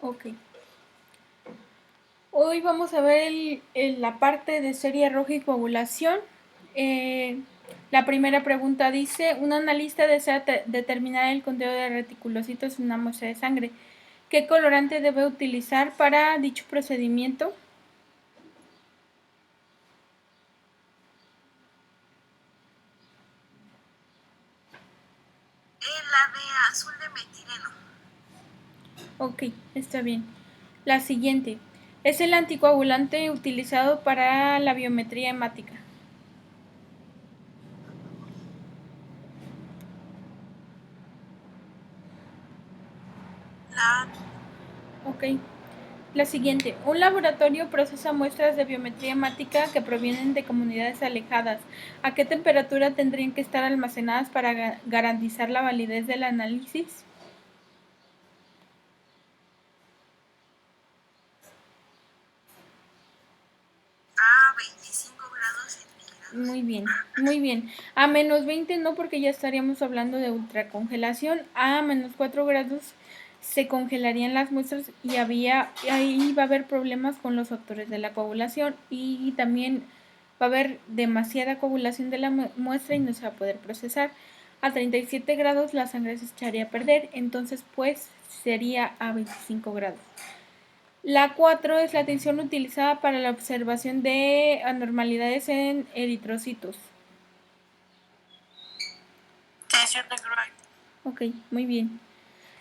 Ok. Hoy vamos a ver la parte de serie roja y coagulación. La primera pregunta dice, un analista desea determinar el conteo de reticulocitos en una muestra de sangre. ¿Qué colorante debe utilizar para dicho procedimiento? La de azul de metileno. Ok, está bien. La siguiente. Es el anticoagulante utilizado para la biometría hemática. La Ok. La siguiente. Un laboratorio procesa muestras de biometría hemática que provienen de comunidades alejadas. ¿A qué temperatura tendrían que estar almacenadas para garantizar la validez del análisis? a 25 grados centígrados. Muy bien, muy bien. A menos 20 no, porque ya estaríamos hablando de ultracongelación. A menos 4 grados se congelarían las muestras y ahí va a haber problemas con los factores de la coagulación y también va a haber demasiada coagulación de la muestra y no se va a poder procesar. A 37 grados la sangre se echaría a perder, entonces pues sería a 25 grados. La 4 es la tensión utilizada para la observación de anormalidades en eritrocitos. Tensión de Gram. Ok, muy bien.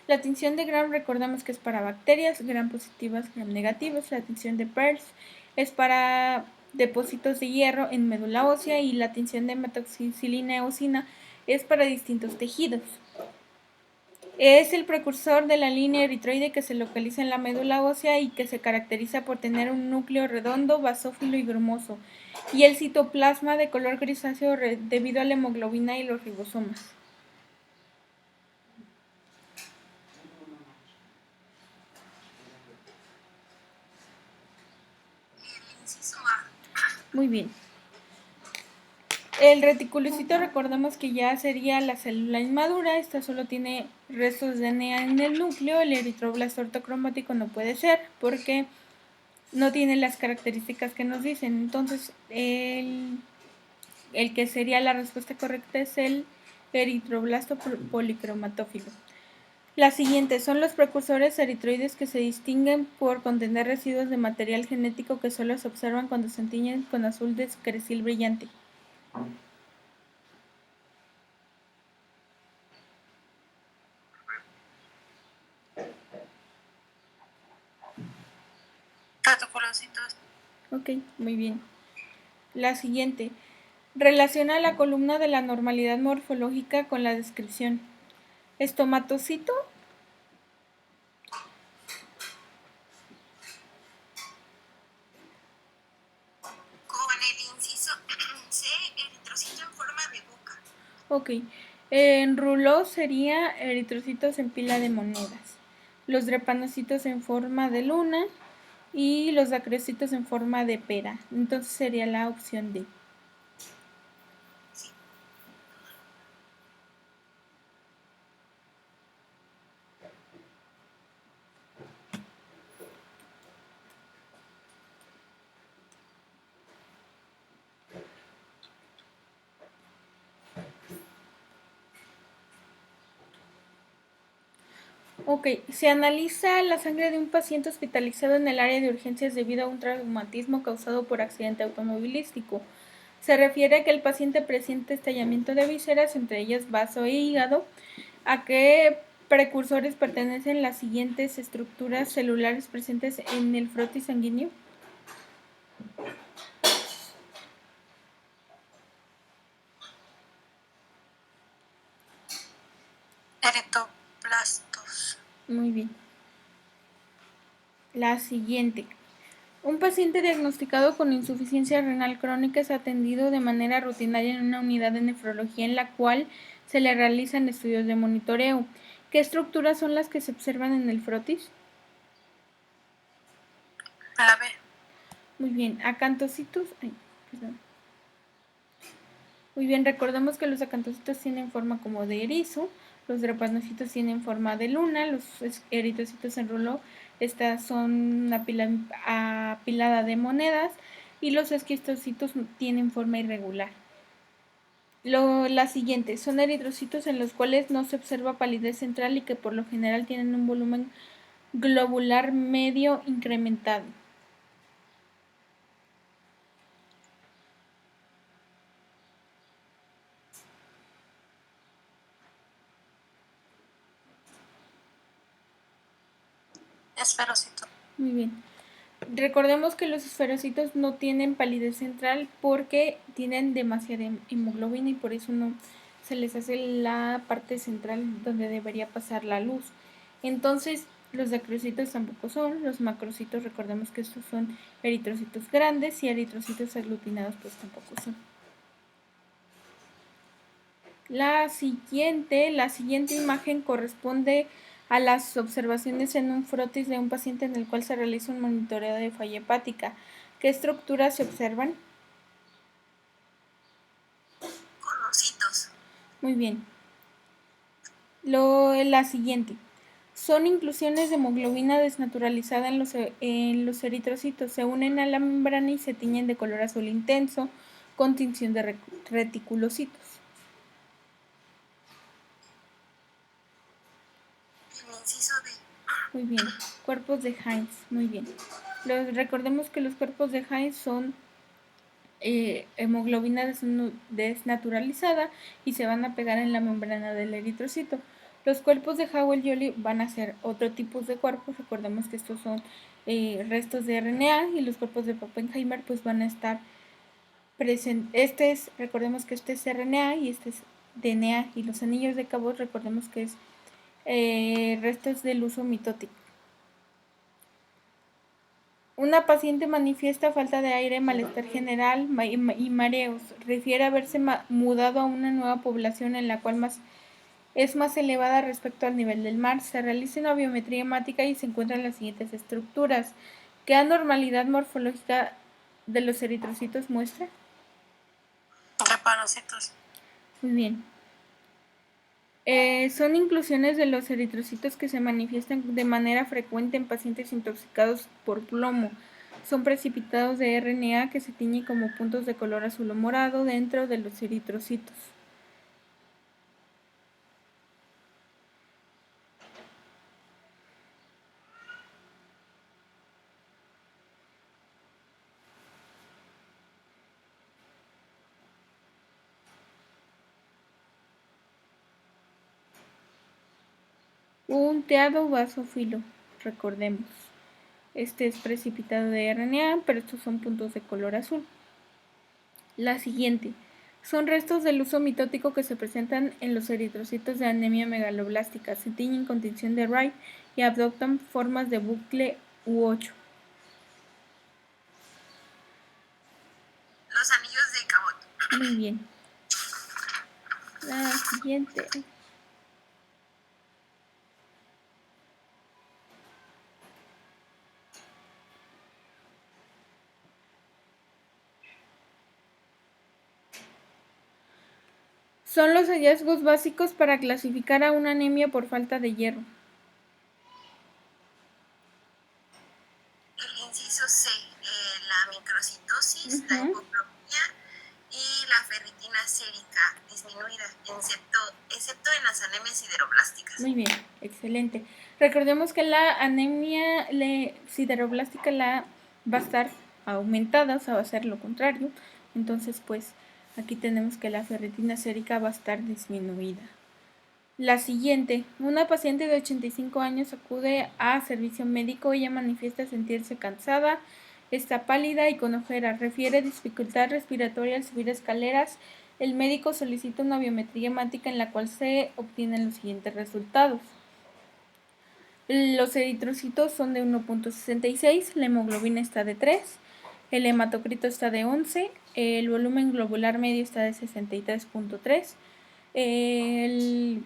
La tensión de Gram recordamos que es para bacterias, Gram positivas, Gram negativas. La tensión de Peirce es para depósitos de hierro en médula ósea y la tensión de metoxicilina eosina es para distintos tejidos. Es el precursor de la línea eritroide que se localiza en la médula ósea y que se caracteriza por tener un núcleo redondo, basófilo y grumoso, y el citoplasma de color grisáceo debido a la hemoglobina y los ribosomas. El inciso A. Muy bien. El reticulocito recordamos que ya sería la célula inmadura, esta solo tiene restos de DNA en el núcleo, el eritroblasto ortocromático no puede ser porque no tiene las características que nos dicen, entonces el que sería la respuesta correcta es el eritroblasto policromatófilo. La siguiente son los precursores eritroides que se distinguen por contener residuos de material genético que solo se observan cuando se tiñen con azul de cresil brillante. Reticulocitos. Ok, muy bien. La siguiente. Relaciona la columna de la normalidad morfológica con la descripción. Estomatocito. Con el inciso C, eritrocito en forma de boca. Ok. En ruló sería eritrocitos en pila de monedas. Los drepanocitos en forma de luna y los dacrocitos en forma de pera. Entonces sería la opción D. Sí. Ok, se analiza la sangre de un paciente hospitalizado en el área de urgencias debido a un traumatismo causado por accidente automovilístico. Se refiere a que el paciente presenta estallamiento de vísceras, entre ellas vaso e hígado. ¿A qué precursores pertenecen las siguientes estructuras celulares presentes en el frotis sanguíneo? Eritoblastos. Muy bien. La siguiente. Un paciente diagnosticado con insuficiencia renal crónica es atendido de manera rutinaria en una unidad de nefrología en la cual se le realizan estudios de monitoreo. ¿Qué estructuras son las que se observan en el frotis? La B. Muy bien, acantocitos. Perdón. Muy bien, recordemos que los acantocitos tienen forma como de erizo. Los drepanocitos tienen forma de luna, los eritrocitos en rulo, estas son una pila apilada de monedas, y los esquistocitos tienen forma irregular. La siguiente, son eritrocitos en los cuales no se observa palidez central y que por lo general tienen un volumen globular medio incrementado. Esferocito. Muy bien. Recordemos que los esferocitos no tienen palidez central porque tienen demasiada hemoglobina y por eso no se les hace la parte central donde debería pasar la luz. Entonces, los acrocitos tampoco son, los macrocitos, recordemos que estos son eritrocitos grandes, y eritrocitos aglutinados pues tampoco son. La siguiente imagen corresponde a las observaciones en un frotis de un paciente en el cual se realiza un monitoreo de falla hepática. ¿Qué estructuras se observan? Conocitos. Muy bien. La siguiente. Son inclusiones de hemoglobina desnaturalizada en los eritrocitos. Se unen a la membrana y se tiñen de color azul intenso con tinción de reticulocitos. El inciso D. Muy bien. Cuerpos de Heinz. Muy bien. Recordemos que los cuerpos de Heinz son hemoglobina desnaturalizada y se van a pegar en la membrana del eritrocito. Los cuerpos de Howell-Jolly van a ser otro tipo de cuerpos. Recordemos que estos son restos de RNA, y los cuerpos de Pappenheimer pues van a estar presentes. Recordemos que este es RNA y este es DNA, y los anillos de Cabot recordemos que es restos del uso mitótico. Una paciente manifiesta falta de aire, malestar general y mareos. Refiere haberse mudado a una nueva población en la cual es más elevada respecto al nivel del mar. Se realiza una biometría hemática y se encuentran las siguientes estructuras. ¿Qué anormalidad morfológica de los eritrocitos muestra? Drepanocitos. Muy bien. Son inclusiones de los eritrocitos que se manifiestan de manera frecuente en pacientes intoxicados por plomo. Son precipitados de RNA que se tiñen como puntos de color azul o morado dentro de los eritrocitos. Un teado basófilo, recordemos. Este es precipitado de RNA, pero estos son puntos de color azul. La siguiente. Son restos del uso mitótico que se presentan en los eritrocitos de anemia megaloblástica. Se tiñen con tinción de Wright y adoptan formas de bucle u 8. Los anillos de Cabot. Muy bien. La siguiente. Son los hallazgos básicos para clasificar a una anemia por falta de hierro. El inciso C. La microcitosis, la hipoglobina y la ferritina sérica disminuida, excepto en las anemias sideroblásticas. Muy bien, excelente. Recordemos que la anemia sideroblástica va a estar aumentada, o sea, va a ser lo contrario. Entonces, pues, aquí tenemos que la ferritina sérica va a estar disminuida. La siguiente, una paciente de 85 años acude a servicio médico. Ella manifiesta sentirse cansada, está pálida y con ojeras. Refiere dificultad respiratoria al subir escaleras. El médico solicita una biometría hemática en la cual se obtienen los siguientes resultados. Los eritrocitos son de 1.66, la hemoglobina está de 3, el hematocrito está de 11, el volumen globular medio está de 63.3, el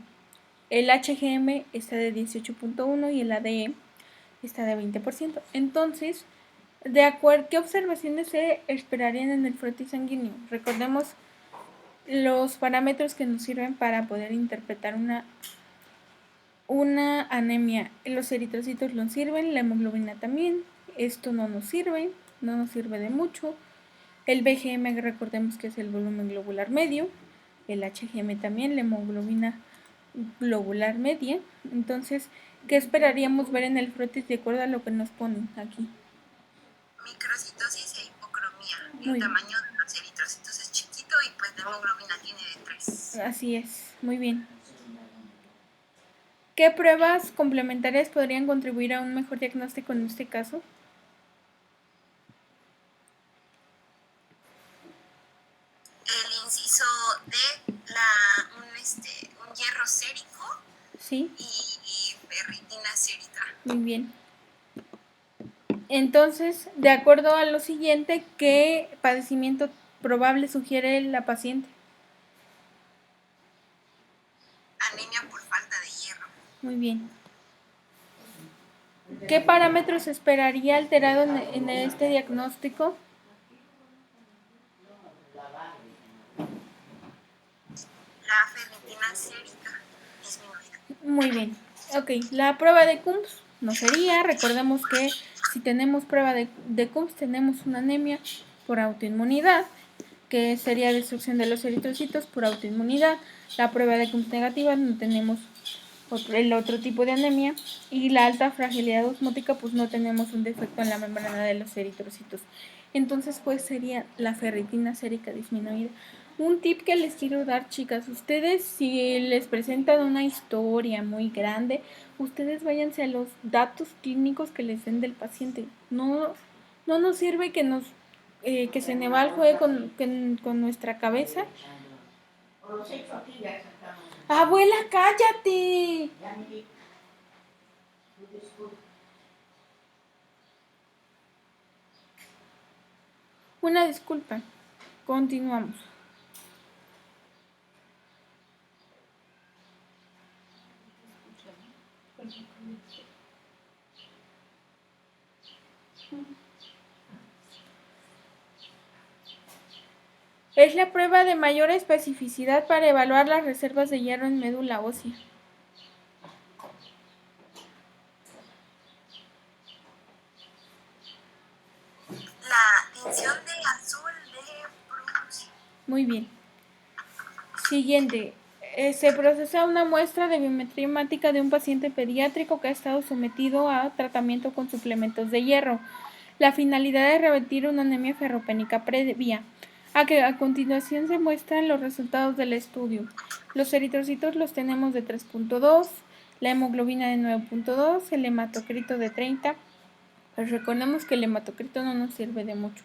HGM está de 18.1 y el ADE está de 20%. Entonces, ¿qué observaciones se esperarían en el frotis sanguíneo? Recordemos los parámetros que nos sirven para poder interpretar una una anemia. Los eritrocitos nos sirven, la hemoglobina también. Esto no nos sirve de mucho. El BGM, recordemos que es el volumen globular medio. El HGM también, la hemoglobina globular media. Entonces, ¿qué esperaríamos ver en el frotis de acuerdo a lo que nos ponen aquí? Microcitosis e hipocromía. El tamaño de los eritrocitos es chiquito y pues la hemoglobina tiene de 3. Así es, muy bien. ¿Qué pruebas complementarias podrían contribuir a un mejor diagnóstico en este caso? El inciso D, un hierro sérico. Sí. Y ferritina sérica. Muy bien. Entonces, de acuerdo a lo siguiente, ¿qué padecimiento probable sugiere la paciente? Anemia por falta de hierro. Muy bien. ¿Qué parámetros esperaría alterado en este diagnóstico? La ferritina sérica disminuida. Muy bien. Ok, la prueba de Coombs no sería. Recordemos que si tenemos prueba de Coombs tenemos una anemia por autoinmunidad, que sería destrucción de los eritrocitos por autoinmunidad. La prueba de Coombs negativa no tenemos el otro tipo de anemia, y la alta fragilidad osmótica, pues no tenemos un defecto en la membrana de los eritrocitos. Entonces, pues sería la ferritina sérica disminuida. Un tip que les quiero dar, chicas, ustedes si les presentan una historia muy grande, ustedes váyanse a los datos clínicos que les den del paciente. No nos sirve que que Ceneval juegue con nuestra cabeza. Abuela, cállate. Una disculpa. Continuamos. Es la prueba de mayor especificidad para evaluar las reservas de hierro en médula ósea. La tinción de azul de Bruce. Muy bien. Siguiente. Se procesa una muestra de biometría hemática de un paciente pediátrico que ha estado sometido a tratamiento con suplementos de hierro. La finalidad es revertir una anemia ferropénica previa. A continuación se muestran los resultados del estudio. Los eritrocitos los tenemos de 3.2, la hemoglobina de 9.2, el hematocrito de 30. Pues recordemos que el hematocrito no nos sirve de mucho.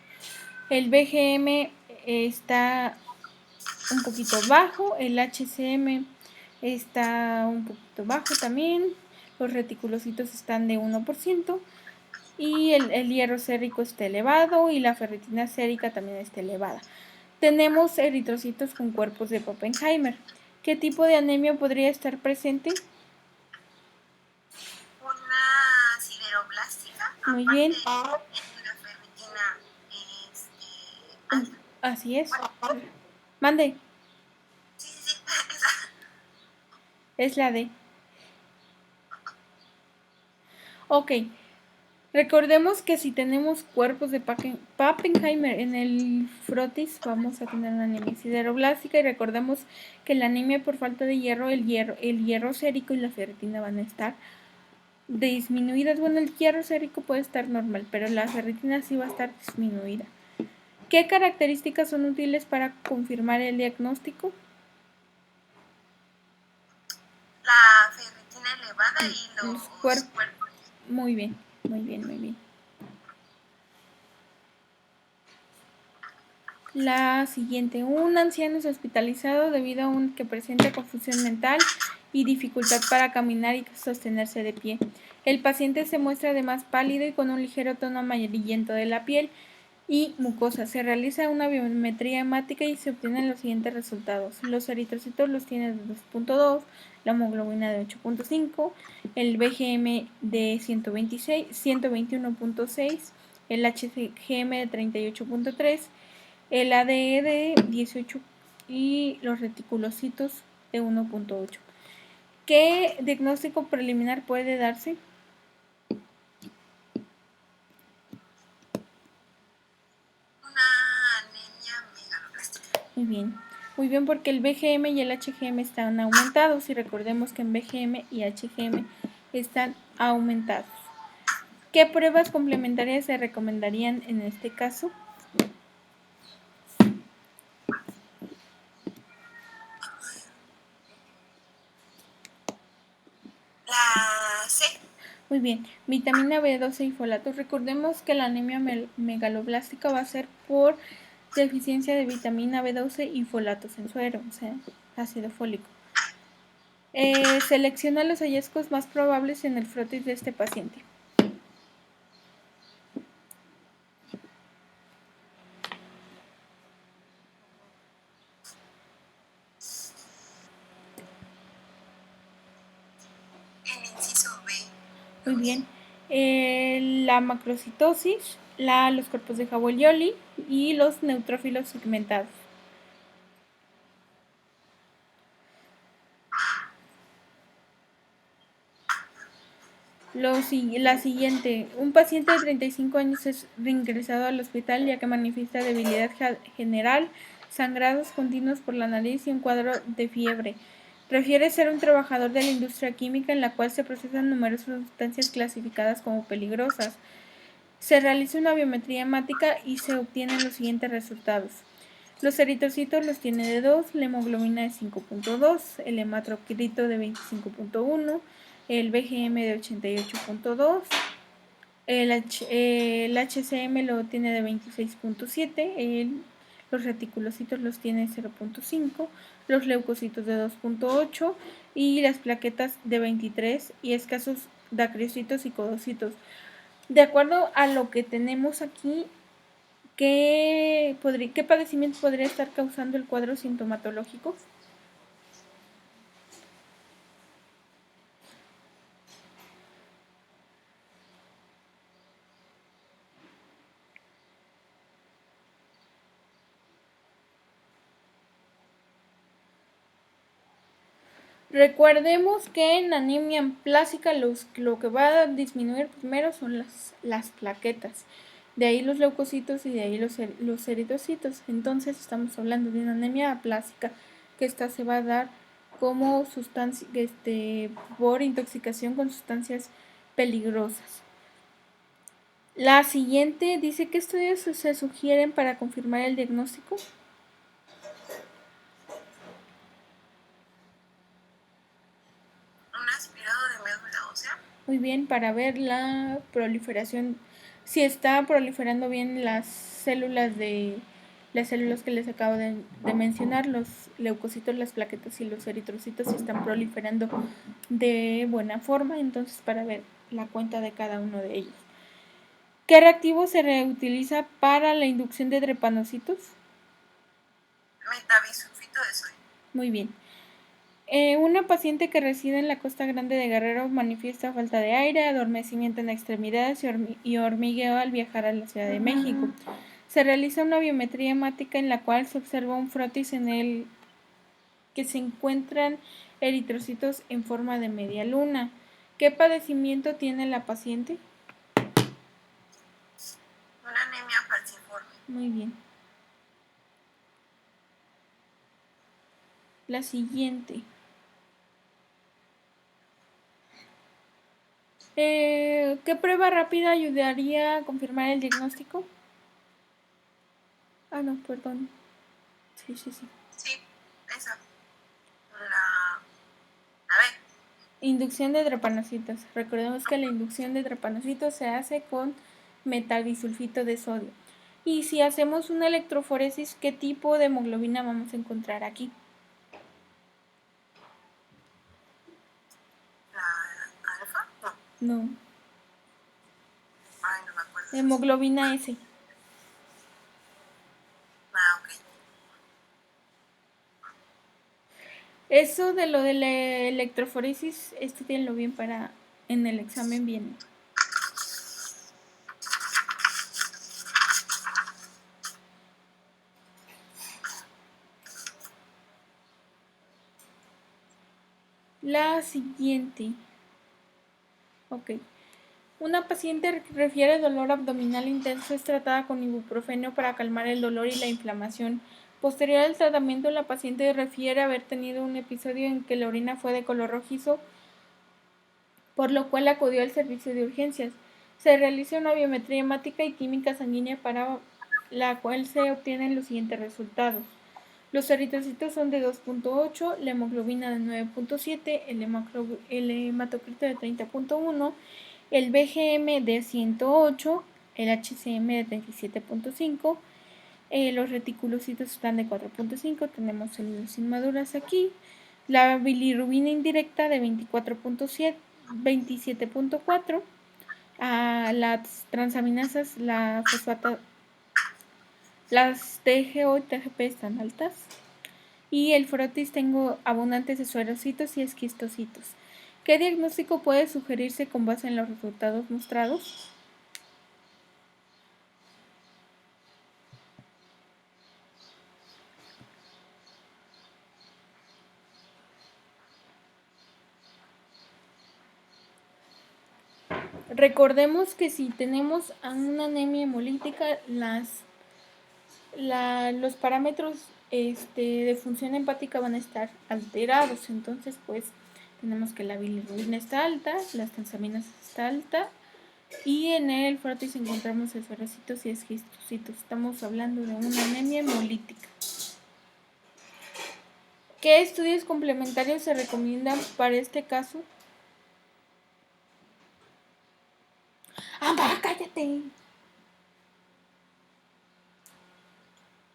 El BGM está un poquito bajo, el HCM está un poquito bajo también, los reticulocitos están de 1%. Y el hierro sérico está elevado y la ferritina sérica también está elevada. Tenemos eritrocitos con cuerpos de Pappenheimer. ¿Qué tipo de anemia podría estar presente? Una sideroblástica. Muy bien. La ferritina alta. Así es. Mande. Sí, sí. Es la D. Ok. Recordemos que si tenemos cuerpos de Pappenheimer en el frotis, vamos a tener una anemia sideroblástica, y recordemos que la anemia por falta de hierro, el hierro sérico y la ferritina van a estar disminuidas. Bueno, el hierro sérico puede estar normal, pero la ferritina sí va a estar disminuida. ¿Qué características son útiles para confirmar el diagnóstico? La ferritina elevada y los cuerpos. Muy bien, muy bien, muy bien. La siguiente, un anciano es hospitalizado debido a que presenta confusión mental y dificultad para caminar y sostenerse de pie. El paciente se muestra además pálido y con un ligero tono amarillento de la piel y mucosa. Se realiza una biometría hemática y se obtienen los siguientes resultados. Los eritrocitos los tiene de 2.2, la hemoglobina de 8.5, el BGM de 121.6, el HGM de 38.3, el ADE de 18 y los reticulocitos de 1.8. ¿Qué diagnóstico preliminar puede darse? Una anemia megaloblástica. Muy bien porque el BGM y el HGM están aumentados y recordemos que en BGM y HGM están aumentados. ¿Qué pruebas complementarias se recomendarían en este caso? La C. Muy bien, vitamina B12 y folatos. Recordemos que la anemia megaloblástica va a ser por deficiencia de vitamina B12 y folatos en suero, o sea, ácido fólico. Selecciona los hallazgos más probables en el frotis de este paciente. El inciso B. Muy bien. La macrocitosis, los cuerpos de Hawley y los neutrófilos segmentados. La siguiente, un paciente de 35 años es reingresado al hospital ya que manifiesta debilidad general, sangrados continuos por la nariz y un cuadro de fiebre. Refiere ser un trabajador de la industria química en la cual se procesan numerosas sustancias clasificadas como peligrosas. Se realiza una biometría hemática y se obtienen los siguientes resultados. Los eritrocitos los tiene de 2, la hemoglobina de 5.2, el hematocrito de 25.1, el BGM de 88.2, el HCM lo tiene de 26.7, los reticulocitos los tiene 0.5, los leucocitos de 2.8 y las plaquetas de 23 y escasos dacriocitos y codocitos. De acuerdo a lo que tenemos aquí, ¿qué padecimiento podría estar causando el cuadro sintomatológico? Recordemos que en anemia amplásica lo que va a disminuir primero son las plaquetas. De ahí los leucocitos y de ahí los eritrocitos. Entonces estamos hablando de una anemia aplásica que esta se va a dar como sustancia, por intoxicación con sustancias peligrosas. La siguiente dice que estudios se sugieren para confirmar el diagnóstico. Un aspirado de médula ósea. Muy bien, para ver la proliferación, si está proliferando bien las células que les acabo de mencionar, los leucocitos, las plaquetas y los eritrocitos, si están proliferando de buena forma, entonces para ver la cuenta de cada uno de ellos. ¿Qué reactivo se reutiliza para la inducción de drepanocitos? Metabisulfito de sodio. Muy bien. Una paciente que reside en la Costa Grande de Guerrero manifiesta falta de aire, adormecimiento en extremidades y hormigueo al viajar a la Ciudad de México. Se realiza una biometría hemática en la cual se observa un frotis en el que se encuentran eritrocitos en forma de media luna. ¿Qué padecimiento tiene la paciente? Una anemia falciforme. Muy bien. La siguiente. ¿Qué prueba rápida ayudaría a confirmar el diagnóstico? Ah, no, perdón. Sí. Sí, esa. A ver. Inducción de drepanocitos. Recordemos que la inducción de drepanocitos se hace con metalbisulfito de sodio. Y si hacemos una electroforesis, ¿qué tipo de hemoglobina vamos a encontrar aquí? ¿La alfa? No. Ay, no me acuerdo. Hemoglobina S. Ok. Eso de lo de la electroforesis, estudienlo bien para en el examen viene. La siguiente. Ok. Una paciente refiere dolor abdominal intenso, es tratada con ibuprofeno para calmar el dolor y la inflamación. Posterior al tratamiento, la paciente refiere haber tenido un episodio en que la orina fue de color rojizo, por lo cual acudió al servicio de urgencias. Se realiza una biometría hemática y química sanguínea para la cual se obtienen los siguientes resultados. Los eritrocitos son de 2.8, la hemoglobina de 9.7, el hematocrito de 30.1, el BGM de 108, el HCM de 37.5, los reticulocitos están de 4.5, tenemos células inmaduras aquí, la bilirrubina indirecta de 24.7, 27.4, las transaminasas, las TGO y TGP están altas, y el frotis tengo abundantes de suerocitos y esquistocitos. ¿Qué diagnóstico puede sugerirse con base en los resultados mostrados? Recordemos que si tenemos una anemia hemolítica, los parámetros de función hepática van a estar alterados. Entonces, pues, tenemos que la bilirrubina está alta, las transaminasas está alta, y en el frotis encontramos esferocitos y esquistocitos. Estamos hablando de una anemia hemolítica. ¿Qué estudios complementarios se recomiendan para este caso? ¡Ámbar, cállate!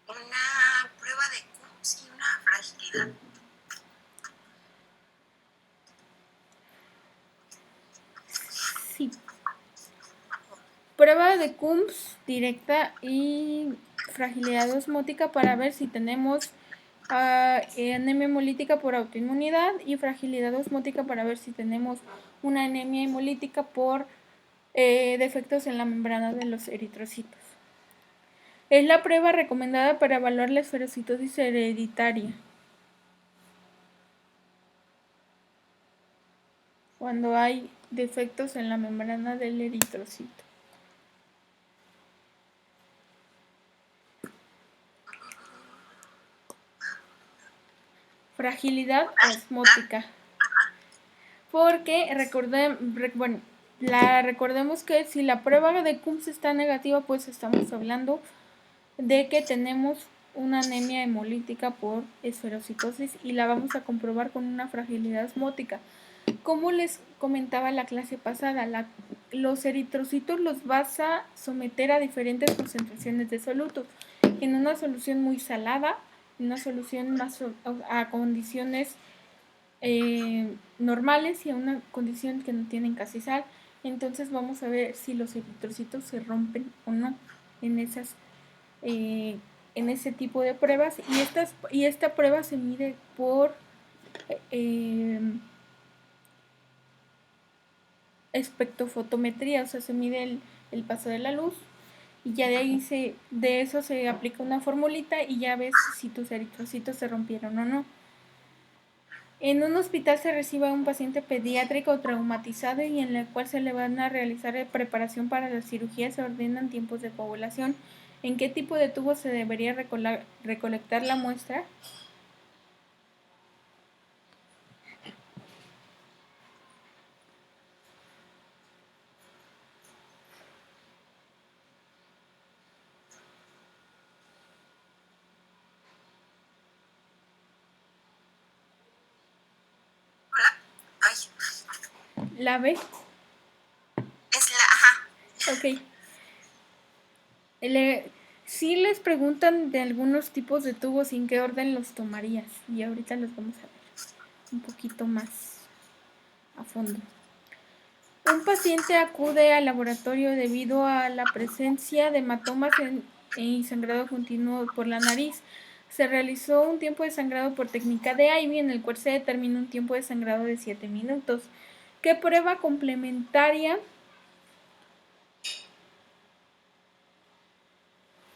Una prueba de Coombs y una fragilidad. Sí. Prueba de Coombs directa y fragilidad osmótica para ver si tenemos anemia hemolítica por autoinmunidad, y fragilidad osmótica para ver si tenemos una anemia hemolítica por defectos en la membrana de los eritrocitos. Es la prueba recomendada para evaluar la esferocitosis hereditaria. Cuando hay defectos en la membrana del eritrocito. Fragilidad osmótica. Porque recordemos que si la prueba de Coombs está negativa, pues estamos hablando de que tenemos una anemia hemolítica por esferocitosis y la vamos a comprobar con una fragilidad osmótica. Como les comentaba en la clase pasada, los eritrocitos los vas a someter a diferentes concentraciones de solutos. En una solución muy salada, en una solución más a condiciones normales y a una condición que no tienen casi sal. Entonces vamos a ver si los eritrocitos se rompen o no en ese tipo de pruebas, y esta prueba se mide por espectrofotometría, o sea, se mide el paso de la luz, y ya de eso se aplica una formulita y ya ves si tus eritrocitos se rompieron o no. En un hospital se recibe a un paciente pediátrico traumatizado y en el cual se le van a realizar preparación para la cirugía. Se ordenan tiempos de coagulación. ¿En qué tipo de tubo se debería recolectar la muestra? Hola. Ay. ¿La B? Es la, ajá. Ok. Sí les preguntan de algunos tipos de tubos y en qué orden los tomarías. Y ahorita los vamos a ver un poquito más a fondo. Un paciente acude al laboratorio debido a la presencia de hematomas y sangrado continuo por la nariz. Se realizó un tiempo de sangrado por técnica de Ivy, en el cual se determinó un tiempo de sangrado de 7 minutos. ¿Qué prueba complementaria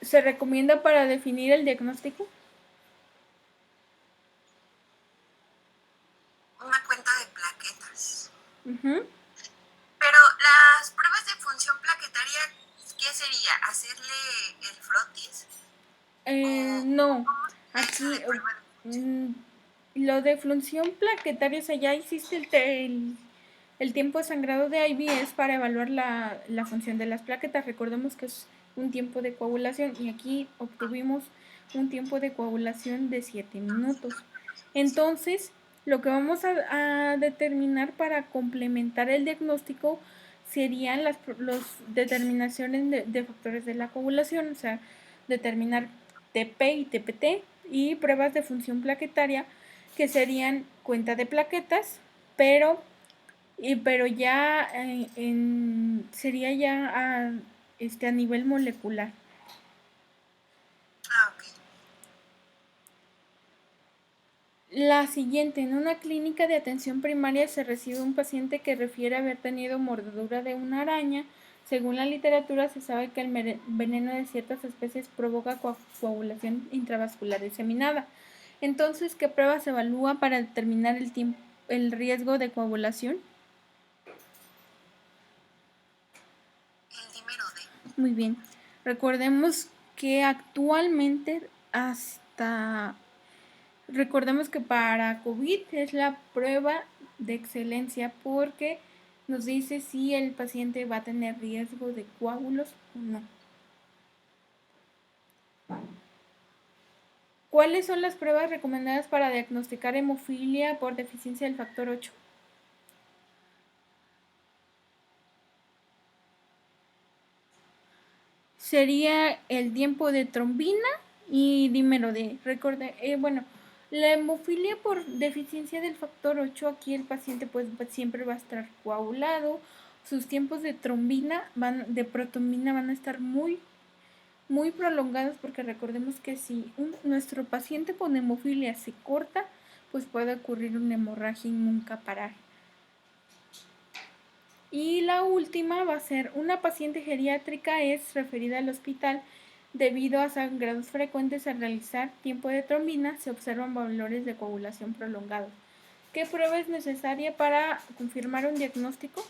se recomienda para definir el diagnóstico? Una cuenta de sería? ¿Hacerle el frotis? No, Eso de aquí prueba de función. mm, lo de función plaquetaria, o sea, ya hiciste el tiempo de sangrado de IV es para evaluar la función de las plaquetas. Recordemos que es un tiempo de coagulación y aquí obtuvimos un tiempo de coagulación de 7 minutos. Entonces, lo que vamos a determinar para complementar el diagnóstico serían las determinaciones de factores de la coagulación, o sea, determinar TP y TPT y pruebas de función plaquetaria que serían cuenta de plaquetas, pero ya sería ya a nivel molecular. Ah, ok. La siguiente, en una clínica de atención primaria se recibe un paciente que refiere haber tenido mordedura de una araña. Según la literatura se sabe que el veneno de ciertas especies provoca coagulación intravascular diseminada. Entonces, ¿qué prueba se evalúa para determinar el riesgo de coagulación? El dímero D. Muy bien. Recordemos que actualmente recordemos que para COVID es la prueba de excelencia porque nos dice si el paciente va a tener riesgo de coágulos o no. ¿Cuáles son las pruebas recomendadas para diagnosticar hemofilia por deficiencia del factor 8? Sería el tiempo de trombina y dímero D. Bueno, la hemofilia por deficiencia del factor 8, aquí el paciente pues siempre va a estar coagulado. Sus tiempos de trombina de protomina van a estar muy prolongados porque recordemos que si nuestro paciente con hemofilia se corta, pues puede ocurrir una hemorragia y nunca parar. Y la última va a ser una paciente geriátrica es referida al hospital debido a sangrados frecuentes. Al realizar tiempo de trombina se observan valores de coagulación prolongados. ¿Qué prueba es necesaria para confirmar un diagnóstico?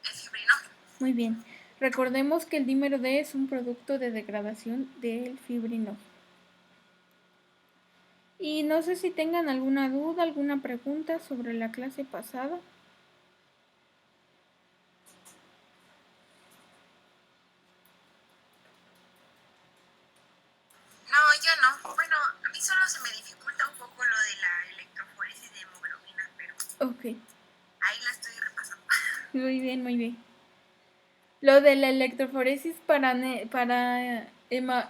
El fibrinógeno. Muy bien. Recordemos que el dímero D es un producto de degradación del fibrinógeno. Y no sé si tengan alguna duda, alguna pregunta sobre la clase pasada. No, yo no. Bueno, a mí solo se me dificulta un poco lo de la electroforesis de hemoglobina, pero Ok, ahí la estoy repasando. muy bien, muy bien. Lo de la electroforesis para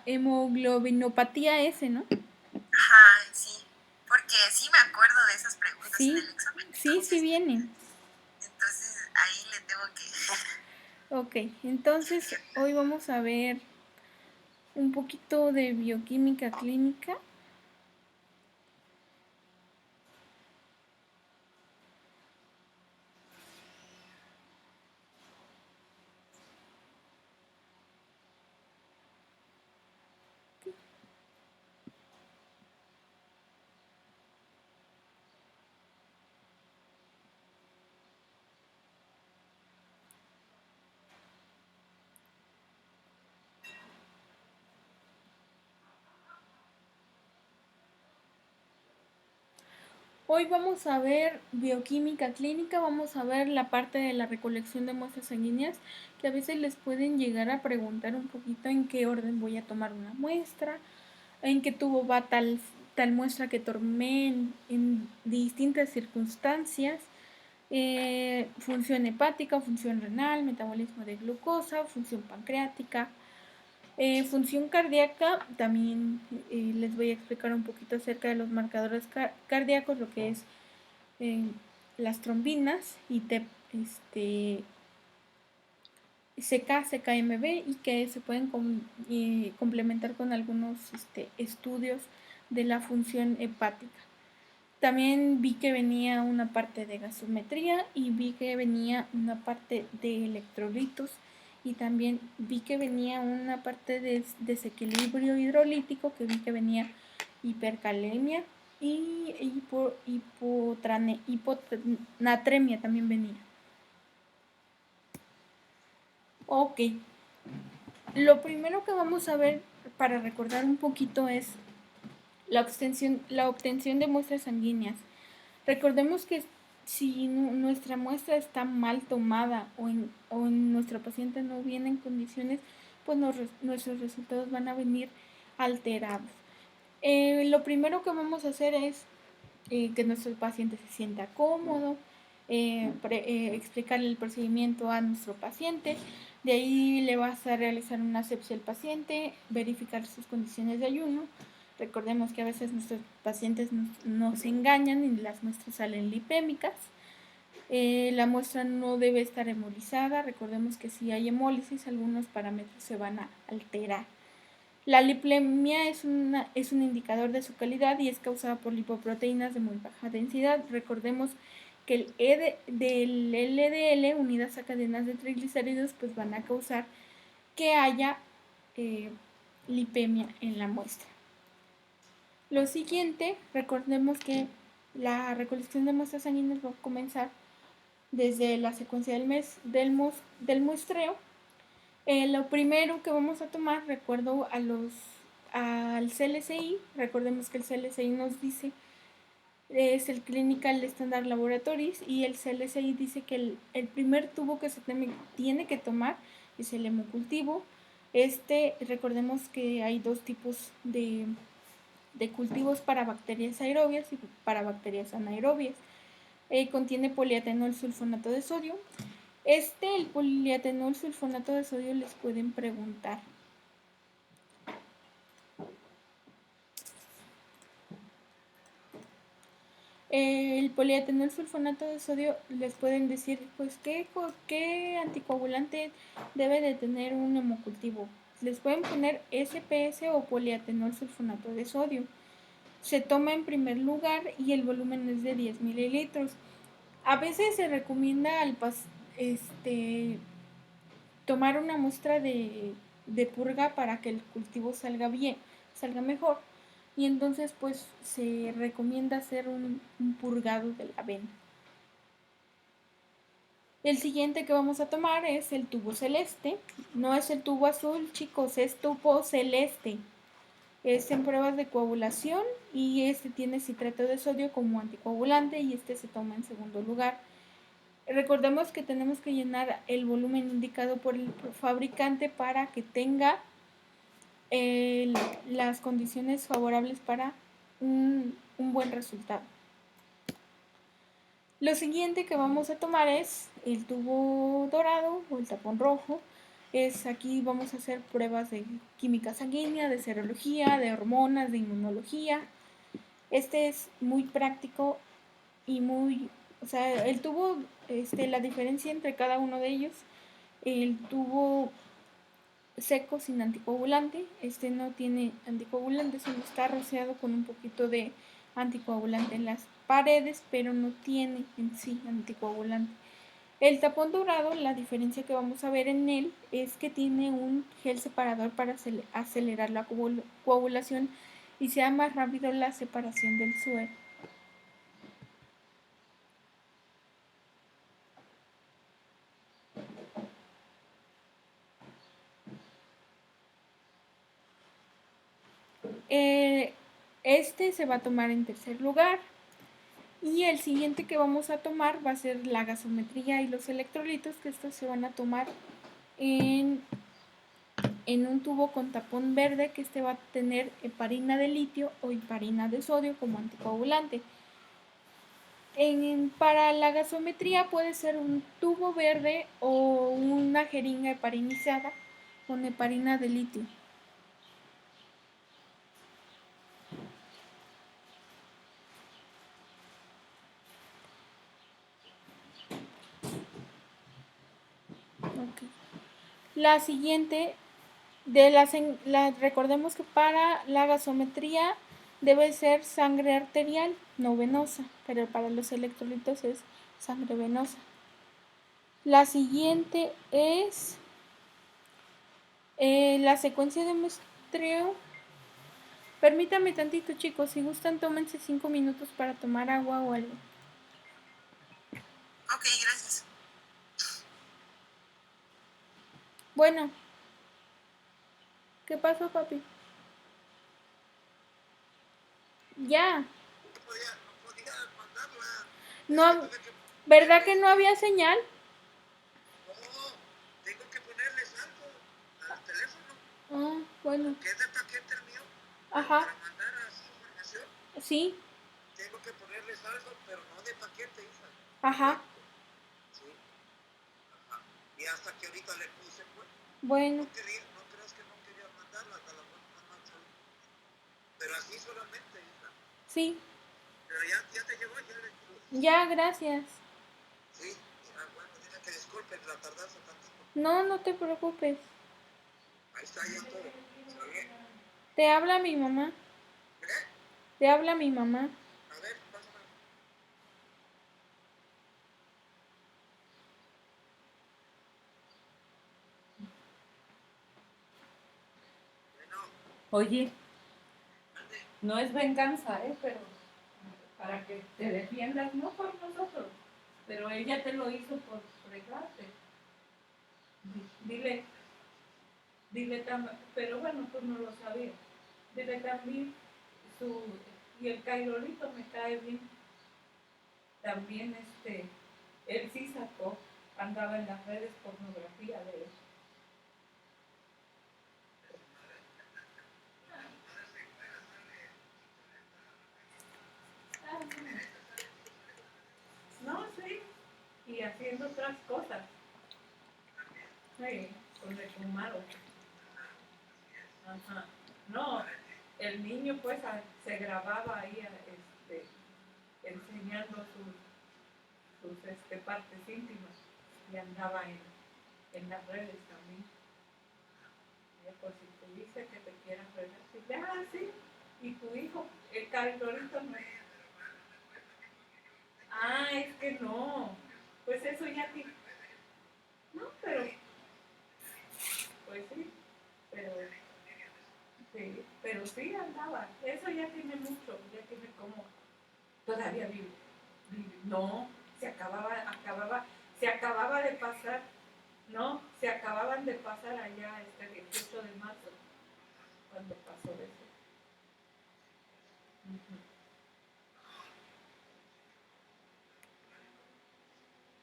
hemoglobinopatía S, ¿no? Ajá, sí. Porque sí me acuerdo de esas preguntas en Sí, el examen. sí vienen. Entonces ahí le tengo que... Ok, entonces hoy vamos a ver un poquito de bioquímica clínica. Hoy vamos a ver bioquímica clínica, vamos a ver la parte de la recolección de muestras sanguíneas, que a veces les pueden llegar a preguntar un poquito en qué orden voy a tomar una muestra, en qué tubo va tal muestra que tomé en distintas circunstancias, función hepática, función renal, metabolismo de glucosa, función pancreática. Función cardíaca, también les voy a explicar un poquito acerca de los marcadores cardíacos, lo que es eh, las trombinas y CK, CKMB y que se pueden complementar con algunos estudios de la función hepática. También vi que venía una parte de gasometría y vi que venía una parte de electrolitos y también vi que venía una parte de desequilibrio hidrolítico, que vi que venía hipercalemia y hiponatremia también venía. Ok, lo primero que vamos a ver para recordar un poquito es la obtención de muestras sanguíneas. Recordemos que si nuestra muestra está mal tomada o en nuestro paciente no viene en condiciones, pues nuestros resultados van a venir alterados. Lo primero que vamos a hacer es que nuestro paciente se sienta cómodo, explicarle el procedimiento a nuestro paciente. De ahí le vas a realizar una asepsia al paciente, verificar sus condiciones de ayuno. Recordemos que a veces nuestros pacientes nos engañan y las muestras salen lipémicas. La muestra no debe estar hemolizada. Recordemos que si hay hemólisis, algunos parámetros se van a alterar. La lipemia es un indicador de su calidad y es causada por lipoproteínas de muy baja densidad. Recordemos que del LDL unidas a cadenas de triglicéridos pues van a causar que haya lipemia en la muestra. Lo siguiente, recordemos que la recolección de muestras sanguíneas va a comenzar desde la secuencia del muestreo. Lo primero que vamos a tomar, recuerdo al CLCI, recordemos que el CLCI nos dice, es el Clinical Standard Laboratories, y el CLCI dice que el primer tubo que se tiene que tomar es el hemocultivo. Recordemos que hay dos tipos de cultivos para bacterias aerobias y para bacterias anaerobias. Contiene poliatenol sulfonato de sodio. El poliatenol sulfonato de sodio les pueden preguntar. El poliatenol sulfonato de sodio les pueden decir, pues, qué anticoagulante debe de tener un hemocultivo. Les pueden poner SPS o poliatenol sulfonato de sodio. Se toma en primer lugar y el volumen es de 10 mililitros. A veces se recomienda tomar una muestra de purga para que el cultivo salga mejor. Y entonces pues se recomienda hacer un purgado de la vena. El siguiente que vamos a tomar es el tubo celeste. No es el tubo azul, chicos, es tubo celeste. Es en pruebas de coagulación y tiene citrato de sodio como anticoagulante y se toma en segundo lugar. Recordemos que tenemos que llenar el volumen indicado por el fabricante para que tenga las condiciones favorables para un buen resultado. Lo siguiente que vamos a tomar es el tubo dorado o el tapón rojo. Aquí vamos a hacer pruebas de química sanguínea, de serología, de hormonas, de inmunología. Es muy práctico y el tubo, la diferencia entre cada uno de ellos, el tubo seco sin anticoagulante, no tiene anticoagulante, solo está rociado con un poquito de anticoagulante en las paredes, pero no tiene en sí anticoagulante. El tapón dorado, la diferencia que vamos a ver en él es que tiene un gel separador para acelerar la coagulación y sea más rápido la separación del suero. Se va a tomar en tercer lugar. Y el siguiente que vamos a tomar va a ser la gasometría y los electrolitos, que estos se van a tomar en un tubo con tapón verde, que va a tener heparina de litio o heparina de sodio como anticoagulante. Para la gasometría puede ser un tubo verde o una jeringa heparinizada con heparina de litio. Okay. La siguiente, recordemos que para la gasometría debe ser sangre arterial, no venosa, pero para los electrolitos es sangre venosa. La siguiente es la secuencia de muestreo. Permítame tantito, chicos, si gustan tómense 5 minutos para tomar agua o algo. Ok, gracias. Bueno, ¿qué pasó, papi? Ya. No podía mandarla. No, ¿verdad que no había señal? No, tengo que ponerle saldo al teléfono. Ah, bueno. Que es de paquete el mío. Ajá. Para mandar así información. Sí. Tengo que ponerle saldo, pero no de paquete, hija. Ajá. Sí. Ajá. Y hasta que ahorita le puse, pues. Bueno. No creas que no quería mandarla hasta la buena noche. Pero así solamente, hija. Sí. Pero ya te llegó, ya le puse. Ya, gracias. Sí. Bueno, dile que disculpen la tardanza tantito. No, no te preocupes. Ahí está ya todo. ¿Está bien? Te habla mi mamá. ¿Qué? Te habla mi mamá. A ver, pásame. Bueno. Oye, no es venganza, pero para que te defiendas, no por nosotros, pero ella te lo hizo por fregarte. Dile también, pero bueno, tú no lo sabías. Dile también, y el Cairolito me cae bien. También él sí sacó, andaba en las redes pornografía de él. No, sí, y haciendo otras cosas. Sí, con el fumado. Ajá. No, el niño pues se grababa ahí enseñando sus partes íntimas y andaba en las redes también. Y pues si te dice que te quieran fregar, sí. Y tu hijo, el Carlorito no. Es que no. Pues eso ya ti. No, pues sí, pero pero sí andaba. Eso ya tiene mucho, ya tiene como todavía vive. No, se acababa de pasar, no, se acababan de pasar allá este 18 de marzo, cuando pasó eso. Uh-huh.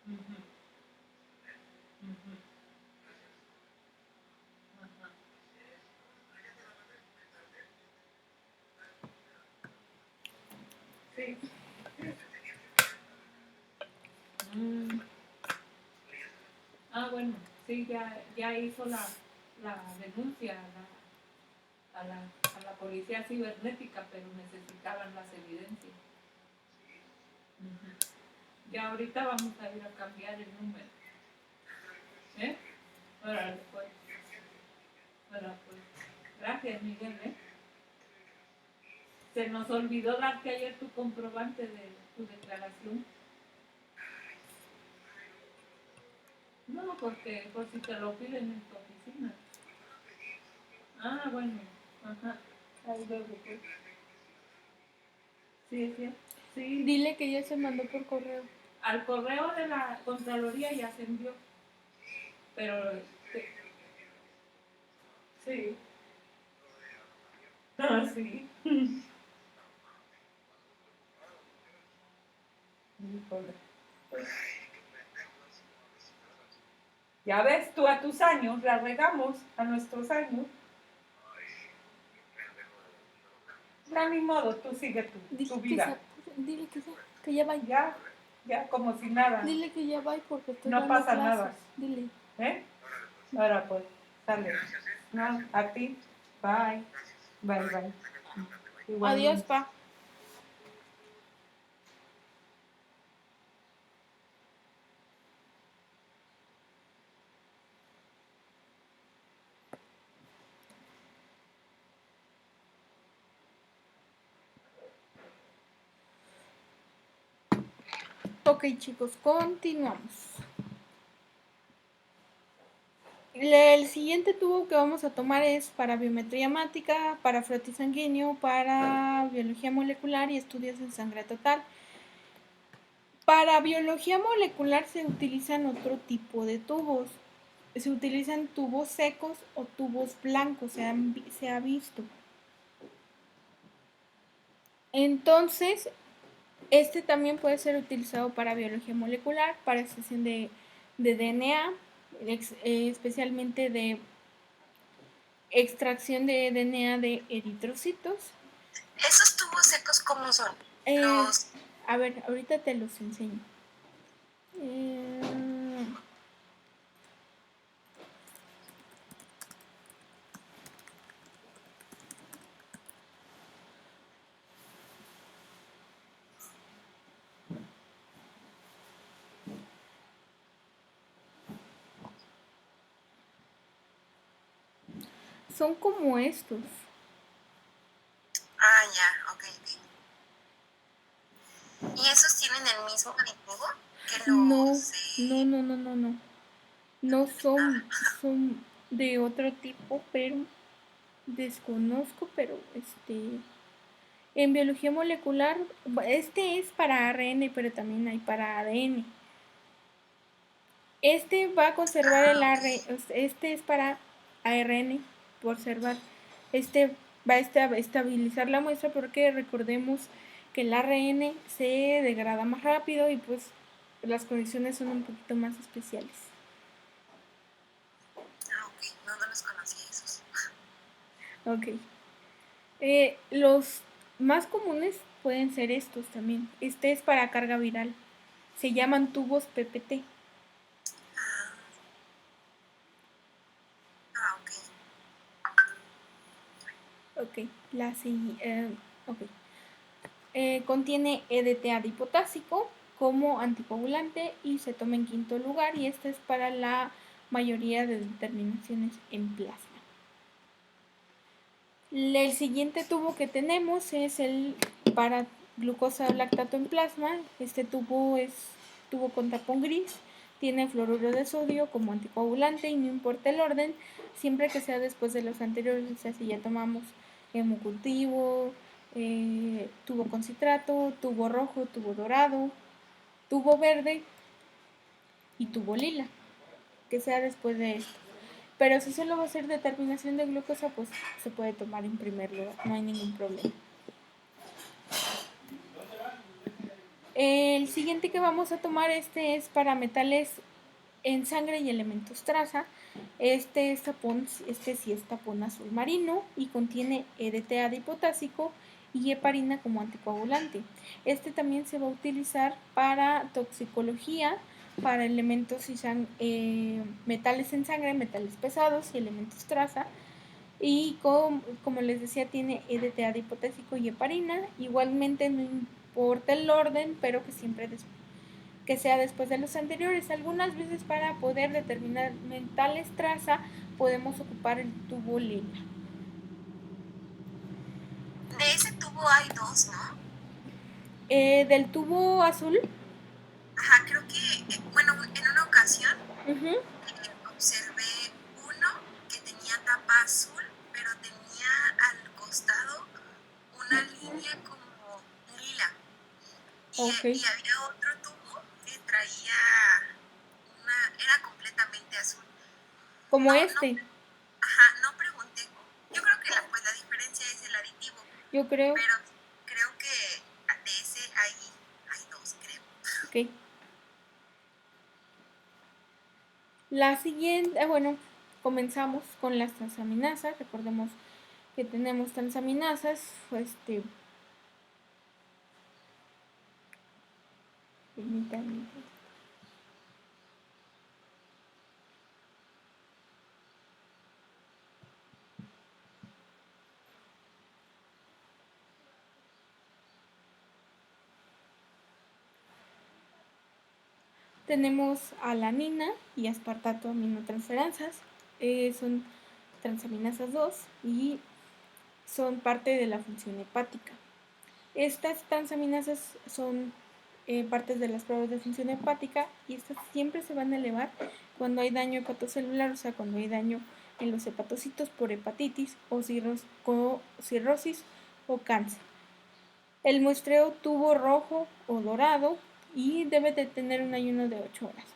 Uh-huh. Uh-huh. Ajá. Sí. Mm. Bueno, sí, ya hizo la denuncia a la policía cibernética, pero necesitaban las evidencias. Uh-huh. Ya ahorita vamos a ir a cambiar el número. Órale, pues. Órale, pues. Gracias, Miguel, Se nos olvidó darte ayer tu comprobante de tu declaración. No, porque por si te lo piden en tu oficina. Bueno. Ajá. Ahí luego, pues. Sí. Dile que ya se mandó por correo. Al correo de la Contraloría ya se envió. Pero... Sí. Sí. Pues, ya ves, tú a tus años la regamos, a nuestros años. No, ni modo, tú sigue tu vida. Dile que ya vaya. Ya como si nada. Dile que ya vaya porque estoy no pasa clases. Nada. Dile. Ahora pues, sale. No, a ti. Bye. Bye. Adiós, pa. Ok, chicos, continuamos. El siguiente tubo que vamos a tomar es para biometría hemática, para frotis sanguíneo, para biología molecular y estudios en sangre total. Para biología molecular se utilizan otro tipo de tubos. se utilizan tubos secos o tubos blancos, se ha visto. Entonces, este también puede ser utilizado para biología molecular, para extracción de DNA, especialmente de extracción de DNA de eritrocitos. ¿Esos tubos secos cómo son? A ver, ahorita te los enseño. Son como estos. Ah, ya, ok. ¿Y esos tienen el mismo aditivo que los No. No son de otro tipo, pero desconozco, pero en biología molecular, este es para ARN, pero también hay para ADN. Este va a conservar el ARN, este es para ARN, por conservar. Este va a estabilizar la muestra porque recordemos que el ARN se degrada más rápido y pues las condiciones son un poquito más especiales. Ah, ok, no los conocía esos. Ok. Los más comunes pueden ser estos también. Este es para carga viral. Se llaman tubos PPT. Ok. Contiene EDT adipotásico como anticoagulante y se toma en quinto lugar, y este es para la mayoría de determinaciones en plasma. El siguiente tubo que tenemos es el para glucosa lactato en plasma. Este tubo es tubo con tapón gris, tiene fluoruro de sodio como anticoagulante y no importa el orden, siempre que sea después de los anteriores. O sea, si ya tomamos hemocultivo, tubo con citrato, tubo rojo, tubo dorado, tubo verde y tubo lila, que sea después de esto. Pero si solo va a ser determinación de glucosa, pues se puede tomar en primer lugar, no hay ningún problema. El siguiente que vamos a tomar es para metales en sangre y elementos traza. Este sí es tapón azul marino y contiene EDT adipotásico y heparina como anticoagulante. Este también se va a utilizar para toxicología, para elementos y metales en sangre, metales pesados y elementos traza. Y como les decía, tiene EDTA adipotésico y heparina. Igualmente no importa el orden, pero que sea después de los anteriores. Algunas veces para poder determinar metales traza podemos ocupar el tubo lila. De ese tubo hay dos, ¿no? Del tubo azul. Ajá, creo que, bueno, en una ocasión observé uno que tenía tapa azul, pero tenía al costado una línea como lila. Y había otro tubo que traía era completamente azul. Como este. No pregunté. Yo creo que la diferencia es el aditivo. Yo creo. Pero creo que de ese hay dos, creo. Ok. La siguiente, bueno, comenzamos con las transaminasas. Recordemos que tenemos transaminasas, permítanme. Tenemos alanina y aspartato aminotransferasas. Son transaminasas 2 y son parte de la función hepática. Estas transaminasas son partes de las pruebas de función hepática, y estas siempre se van a elevar cuando hay daño hepatocelular, o sea, cuando hay daño en los hepatocitos por hepatitis o cirrosis o cáncer. El muestreo tubo rojo o dorado y debe de tener un ayuno de 8 horas.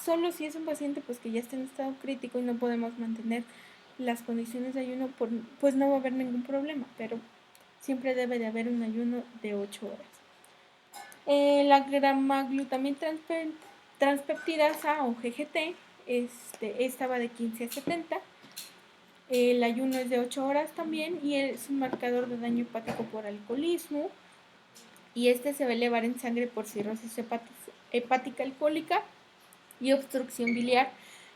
Solo si es un paciente pues que ya está en estado crítico y no podemos mantener las condiciones de ayuno, pues no va a haber ningún problema, pero siempre debe de haber un ayuno de 8 horas. La gramaglutamina transpeptidasa o GGT, esta va de 15 a 70. El ayuno es de 8 horas también y es un marcador de daño hepático por alcoholismo, y se va a elevar en sangre por cirrosis hepática alcohólica y obstrucción biliar.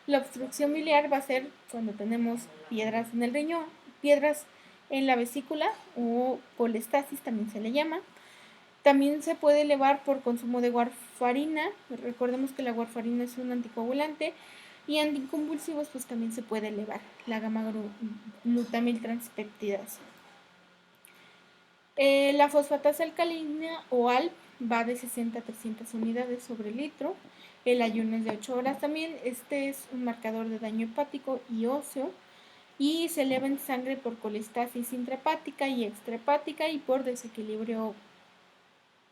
La obstrucción biliar va a ser cuando tenemos piedras en el riñón, piedras en la vesícula o colestasis también se le llama. También se puede elevar por consumo de warfarina. Recordemos que la warfarina es un anticoagulante, y anticonvulsivos pues también se puede elevar la gamma-glutamil transpeptidasa. La fosfatasa alcalina o ALP va de 60 a 300 unidades sobre litro. El ayuno es de 8 horas también. Este es un marcador de daño hepático y óseo, y se eleva en sangre por colestasis intrahepática y extrahepática y por desequilibrio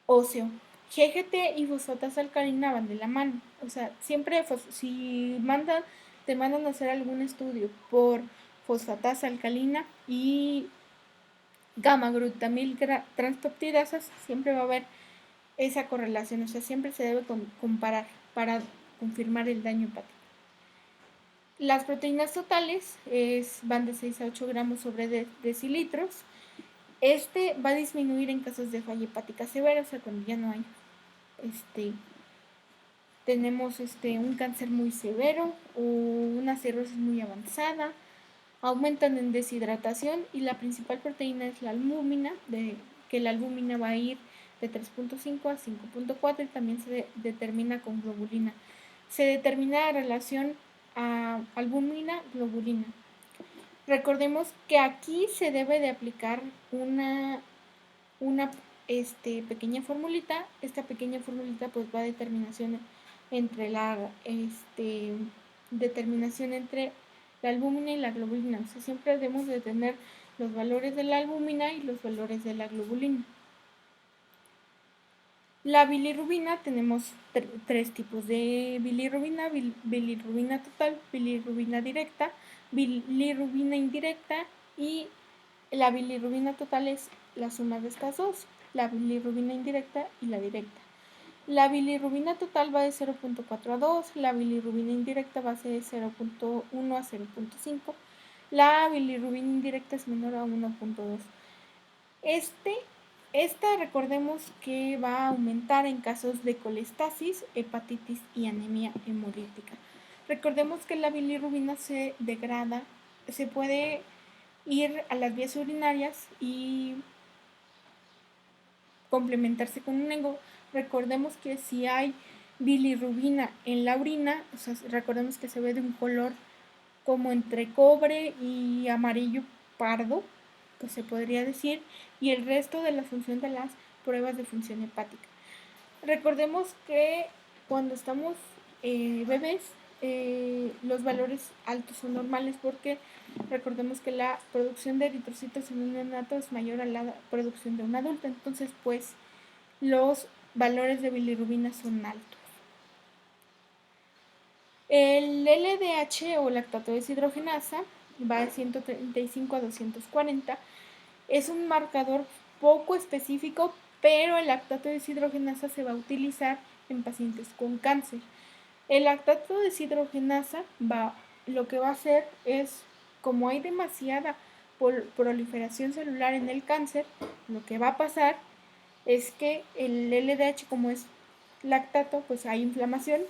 óseo. GGT y fosfatasa alcalina van de la mano. O sea, siempre si te mandan a hacer algún estudio por fosfatasa alcalina y gamma-glutamil transpeptidasas, siempre va a haber esa correlación. O sea, siempre se debe comparar para confirmar el daño hepático. Las proteínas totales van de 6 a 8 gramos sobre decilitros. Va a disminuir en casos de falla hepática severa, o sea, cuando ya no hay tenemos un cáncer muy severo o una cirrosis muy avanzada. Aumentan en deshidratación, y la principal proteína es la albúmina, que la albúmina va a ir de 3.5 a 5.4, y también se determina con globulina. Se determina la relación a albúmina-globulina. Recordemos que aquí se debe de aplicar una pequeña formulita. Esta pequeña formulita pues va a determinación entre la albúmina y la globulina. O sea, siempre debemos de tener los valores de la albúmina y los valores de la globulina. La bilirrubina, tenemos tres tipos de bilirrubina: bilirrubina total, bilirrubina directa, bilirrubina indirecta, y la bilirrubina total es la suma de estas dos, la bilirrubina indirecta y la directa. La bilirrubina total va de 0.4 a 2, la bilirrubina indirecta va de 0.1 a 0.5, la bilirrubina indirecta es menor a 1.2. Esta recordemos que va a aumentar en casos de colestasis, hepatitis y anemia hemolítica. Recordemos que la bilirrubina se degrada, se puede ir a las vías urinarias y complementarse con un ego. Recordemos que si hay bilirrubina en la orina, o sea, recordemos que se ve de un color como entre cobre y amarillo pardo, que se podría decir, y el resto de la función de las pruebas de función hepática. Recordemos que cuando estamos bebés, los valores altos son normales, porque recordemos que la producción de eritrocitos en un neonato es mayor a la producción de un adulto. Entonces, pues, los valores de bilirrubina son altos. El LDH o lactato deshidrogenasa va de 135 a 240. Es un marcador poco específico, pero el lactato deshidrogenasa se va a utilizar en pacientes con cáncer. El lactato deshidrogenasa lo que va a hacer es, como hay demasiada proliferación celular en el cáncer, lo que va a pasar es que el LDH, como es lactato, pues hay inflamación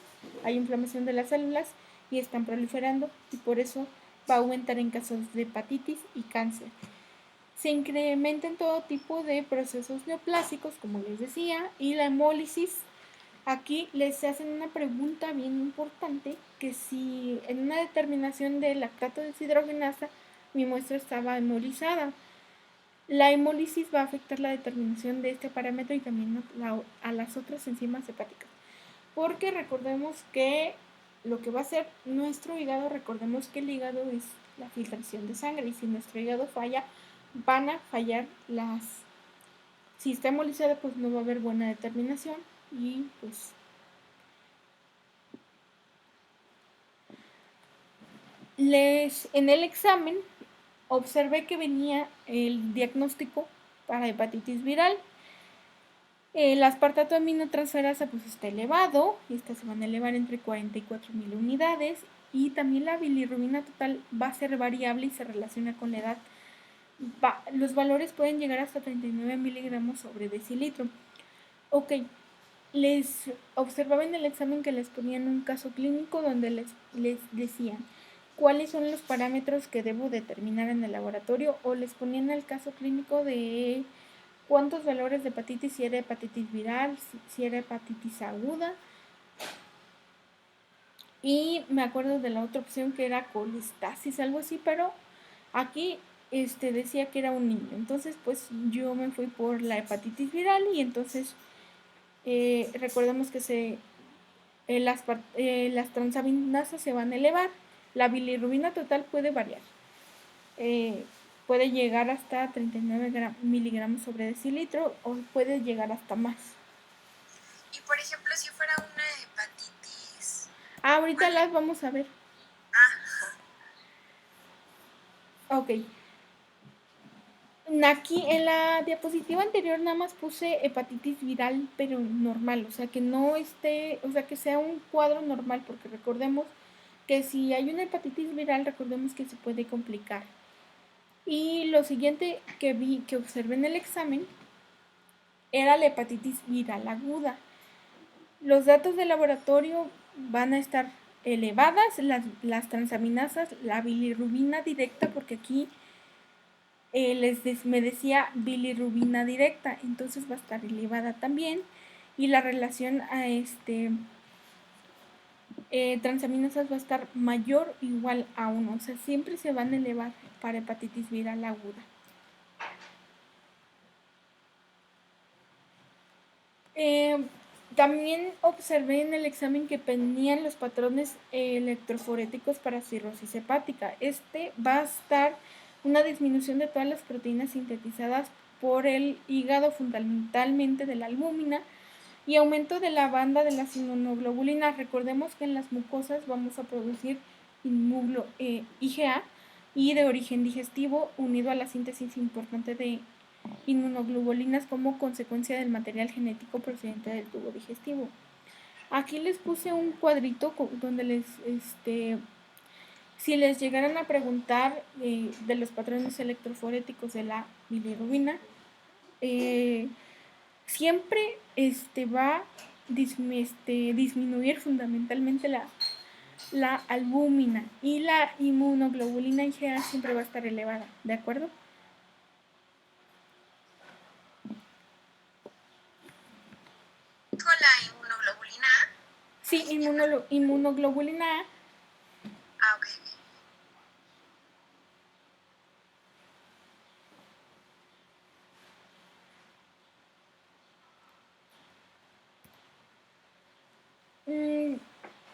de las células y están proliferando, y por eso va a aumentar en casos de hepatitis y cáncer. Se incrementa en todo tipo de procesos neoplásicos, como les decía, y la hemólisis. Aquí les hacen una pregunta bien importante, que si en una determinación de lactato deshidrogenasa mi muestra estaba hemolizada. La hemólisis va a afectar la determinación de este parámetro y también a las otras enzimas hepáticas, porque recordemos que lo que va a hacer nuestro hígado, recordemos que el hígado es la filtración de sangre, y si nuestro hígado falla, van a fallar si está hemolizada, pues no va a haber buena determinación, y pues En el examen observé que venía el diagnóstico para hepatitis viral. El aspartato aminotransferasa pues está elevado, estas se van a elevar entre 44.000 unidades, y también la bilirrubina total va a ser variable y se relaciona con la edad. Los valores pueden llegar hasta 39 miligramos sobre decilitro. Ok, les observaba en el examen que les ponían un caso clínico donde les decían cuáles son los parámetros que debo determinar en el laboratorio, o les ponían el caso clínico de cuántos valores de hepatitis, si era hepatitis viral, si era hepatitis aguda. Y me acuerdo de la otra opción que era colestasis, algo así, pero aquí decía que era un niño. Entonces, pues yo me fui por la hepatitis viral, y entonces recordemos que las transaminasas se van a elevar. La bilirrubina total puede variar. Puede llegar hasta 39 miligramos sobre decilitro, o puede llegar hasta más. Y por ejemplo, si fuera una hepatitis... ahorita las vamos a ver. Ok. Aquí en la diapositiva anterior nada más puse hepatitis viral, pero normal, o sea que no o sea que sea un cuadro normal, porque recordemos que si hay una hepatitis viral, recordemos que se puede complicar. Y lo siguiente que observé en el examen era la hepatitis viral aguda. Los datos de laboratorio van a estar elevadas, las transaminasas, la bilirrubina directa, porque aquí me decía bilirrubina directa, entonces va a estar elevada también, y la relación a transaminasas va a estar mayor o igual a 1, o sea, siempre se van a elevar para hepatitis viral aguda. También observé en el examen que venían los patrones electroforéticos para cirrosis hepática. Va a estar una disminución de todas las proteínas sintetizadas por el hígado, fundamentalmente de la albúmina, y aumento de la banda de las inmunoglobulinas. Recordemos que en las mucosas vamos a producir IgA, y de origen digestivo, unido a la síntesis importante de inmunoglobulinas como consecuencia del material genético procedente del tubo digestivo. Aquí les puse un cuadrito donde si les llegaran a preguntar de los patrones electroforéticos de la bilirrubina, siempre va a disminuir fundamentalmente la albúmina, y la inmunoglobulina IgA siempre va a estar elevada, ¿de acuerdo? ¿Con la inmunoglobulina A? Sí, inmunoglobulina A. Ok.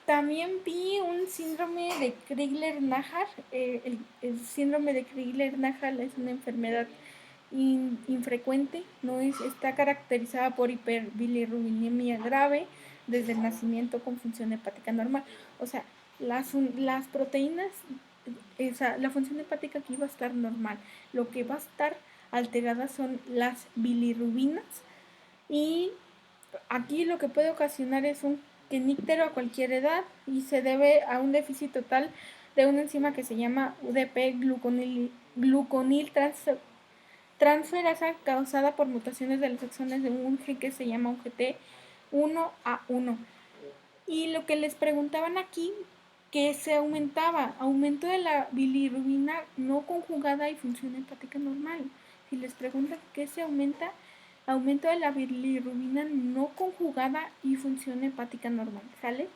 También vi un síndrome de Crigler-Najjar. El síndrome de Crigler-Najjar es una enfermedad infrecuente, está caracterizada por hiperbilirrubinemia grave desde el nacimiento, con función hepática normal. O sea, las proteínas, la función hepática aquí va a estar normal. Lo que va a estar alterada son las bilirrubinas, y aquí lo que puede ocasionar es un queníctero a cualquier edad, y se debe a un déficit total de una enzima que se llama UDP gluconil transferasa, causada por mutaciones de los exones de un gen que se llama UGT1A1. Y lo que les preguntaban aquí, que se aumentaba, aumento de la bilirrubina no conjugada y función hepática normal. Si les preguntan qué se aumento de la bilirrubina no conjugada y función hepática normal, ¿sale?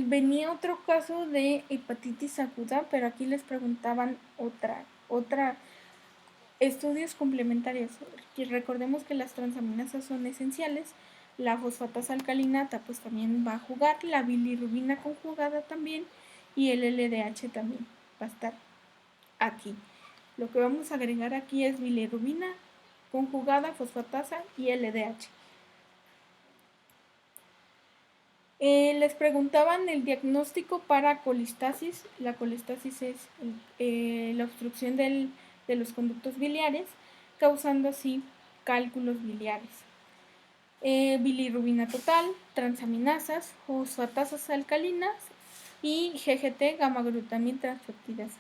Venía otro caso de hepatitis aguda, pero aquí les preguntaban otra estudios complementarios. Recordemos que las transaminasas son esenciales. La fosfatasa alcalinata pues también va a jugar, la bilirrubina conjugada también, y el LDH también va a estar aquí. Lo que vamos a agregar aquí es bilirrubina conjugada, fosfatasa y LDH. Les preguntaban el diagnóstico para colistasis. La colistasis es la obstrucción de los conductos biliares, causando así cálculos biliares. Bilirrubina total, transaminasas, fosfatasas alcalinas y GGT, gamma-glutamina transfeptidasa.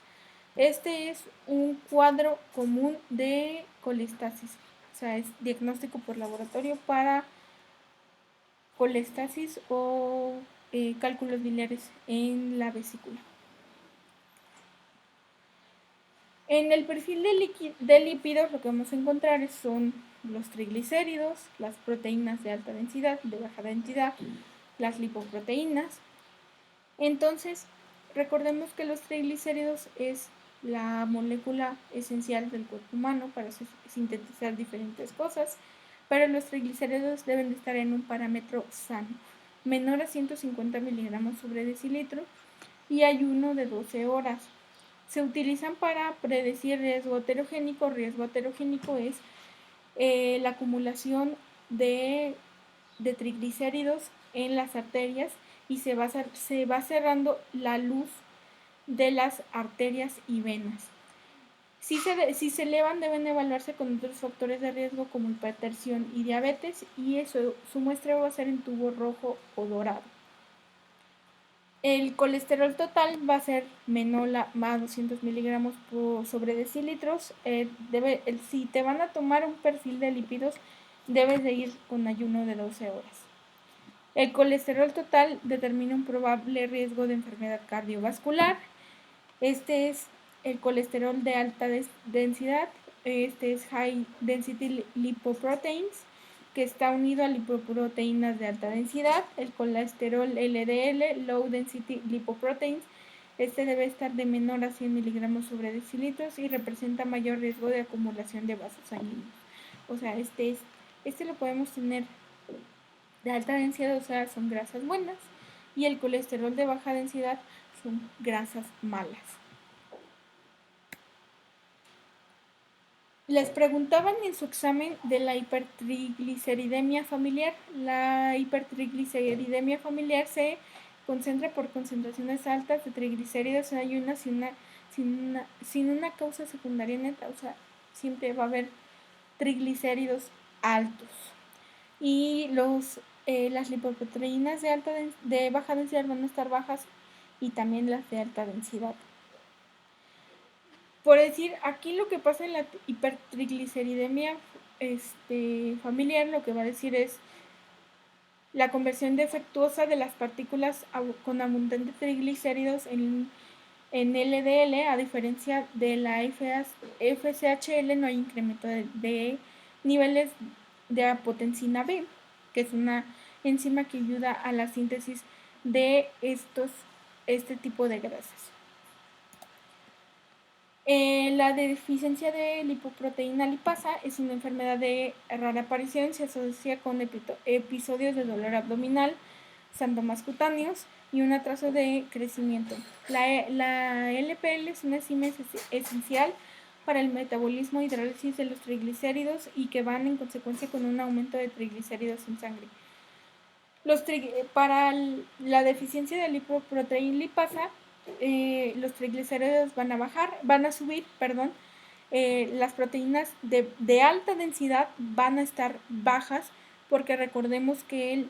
Este es un cuadro común de colistasis, o sea, es diagnóstico por laboratorio para colistasis o cálculos biliares en la vesícula. En el perfil de lípidos lo que vamos a encontrar son los triglicéridos, las proteínas de alta densidad, de baja densidad, las lipoproteínas. Entonces, recordemos que los triglicéridos es la molécula esencial del cuerpo humano para sintetizar diferentes cosas, pero los triglicéridos deben de estar en un parámetro sano, menor a 150 miligramos sobre decilitro y ayuno de 12 horas. Se utilizan para predecir riesgo heterogénico. Riesgo heterogénico es la acumulación de triglicéridos en las arterias y se va cerrando la luz de las arterias y venas. Si se elevan, deben evaluarse con otros factores de riesgo como hipertensión y diabetes, y su muestreo va a ser en tubo rojo o dorado. El colesterol total va a ser menor a 200 miligramos sobre decilitros. Si te van a tomar un perfil de lípidos, debes de ir con ayuno de 12 horas. El colesterol total determina un probable riesgo de enfermedad cardiovascular. Este es el colesterol de alta densidad. Este es High Density Lipoproteins, que está unido a lipoproteínas de alta densidad. El colesterol LDL, Low Density Lipoproteins, este debe estar de menor a 100 miligramos sobre decilitros y representa mayor riesgo de acumulación de vasos sanguíneos. O sea, este lo podemos tener de alta densidad, o sea, son grasas buenas, y el colesterol de baja densidad son grasas malas. Les preguntaban en su examen de la hipertrigliceridemia familiar. La hipertrigliceridemia familiar se concentra por concentraciones altas de triglicéridos en ayunas sin una causa secundaria neta, o sea, siempre va a haber triglicéridos altos. Y las lipoproteínas de baja densidad van a estar bajas, y también las de alta densidad. Por decir, aquí lo que pasa en la hipertrigliceridemia familiar, lo que va a decir es la conversión defectuosa de las partículas con abundante triglicéridos en LDL. A diferencia de la FSHL, no hay incremento de niveles de apotencina B, que es una enzima que ayuda a la síntesis de este tipo de grasas. La deficiencia de lipoproteína lipasa es una enfermedad de rara aparición. Se asocia con episodios de dolor abdominal, síntomas cutáneos y un atraso de crecimiento. La LPL es una enzima esencial para el metabolismo y hidrólisis de los triglicéridos, y que van en consecuencia con un aumento de triglicéridos en sangre. Para la deficiencia de lipoproteína lipasa, los triglicéridos van a subir, las proteínas de alta densidad van a estar bajas, porque recordemos que el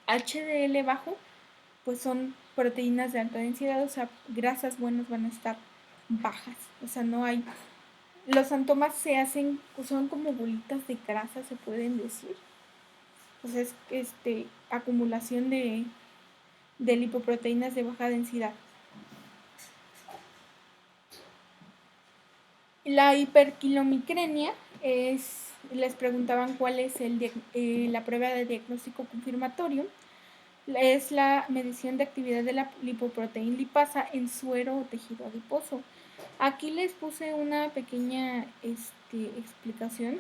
HDL bajo pues son proteínas de alta densidad, o sea, grasas buenas van a estar bajas, o sea, no hay, los síntomas son como bolitas de grasa, se pueden decir. Entonces, acumulación de lipoproteínas de baja densidad. La hiperquilomicrenia les preguntaban cuál es la prueba de diagnóstico confirmatorio. Es la medición de actividad de la lipoproteína lipasa en suero o tejido adiposo. Aquí les puse una pequeña explicación.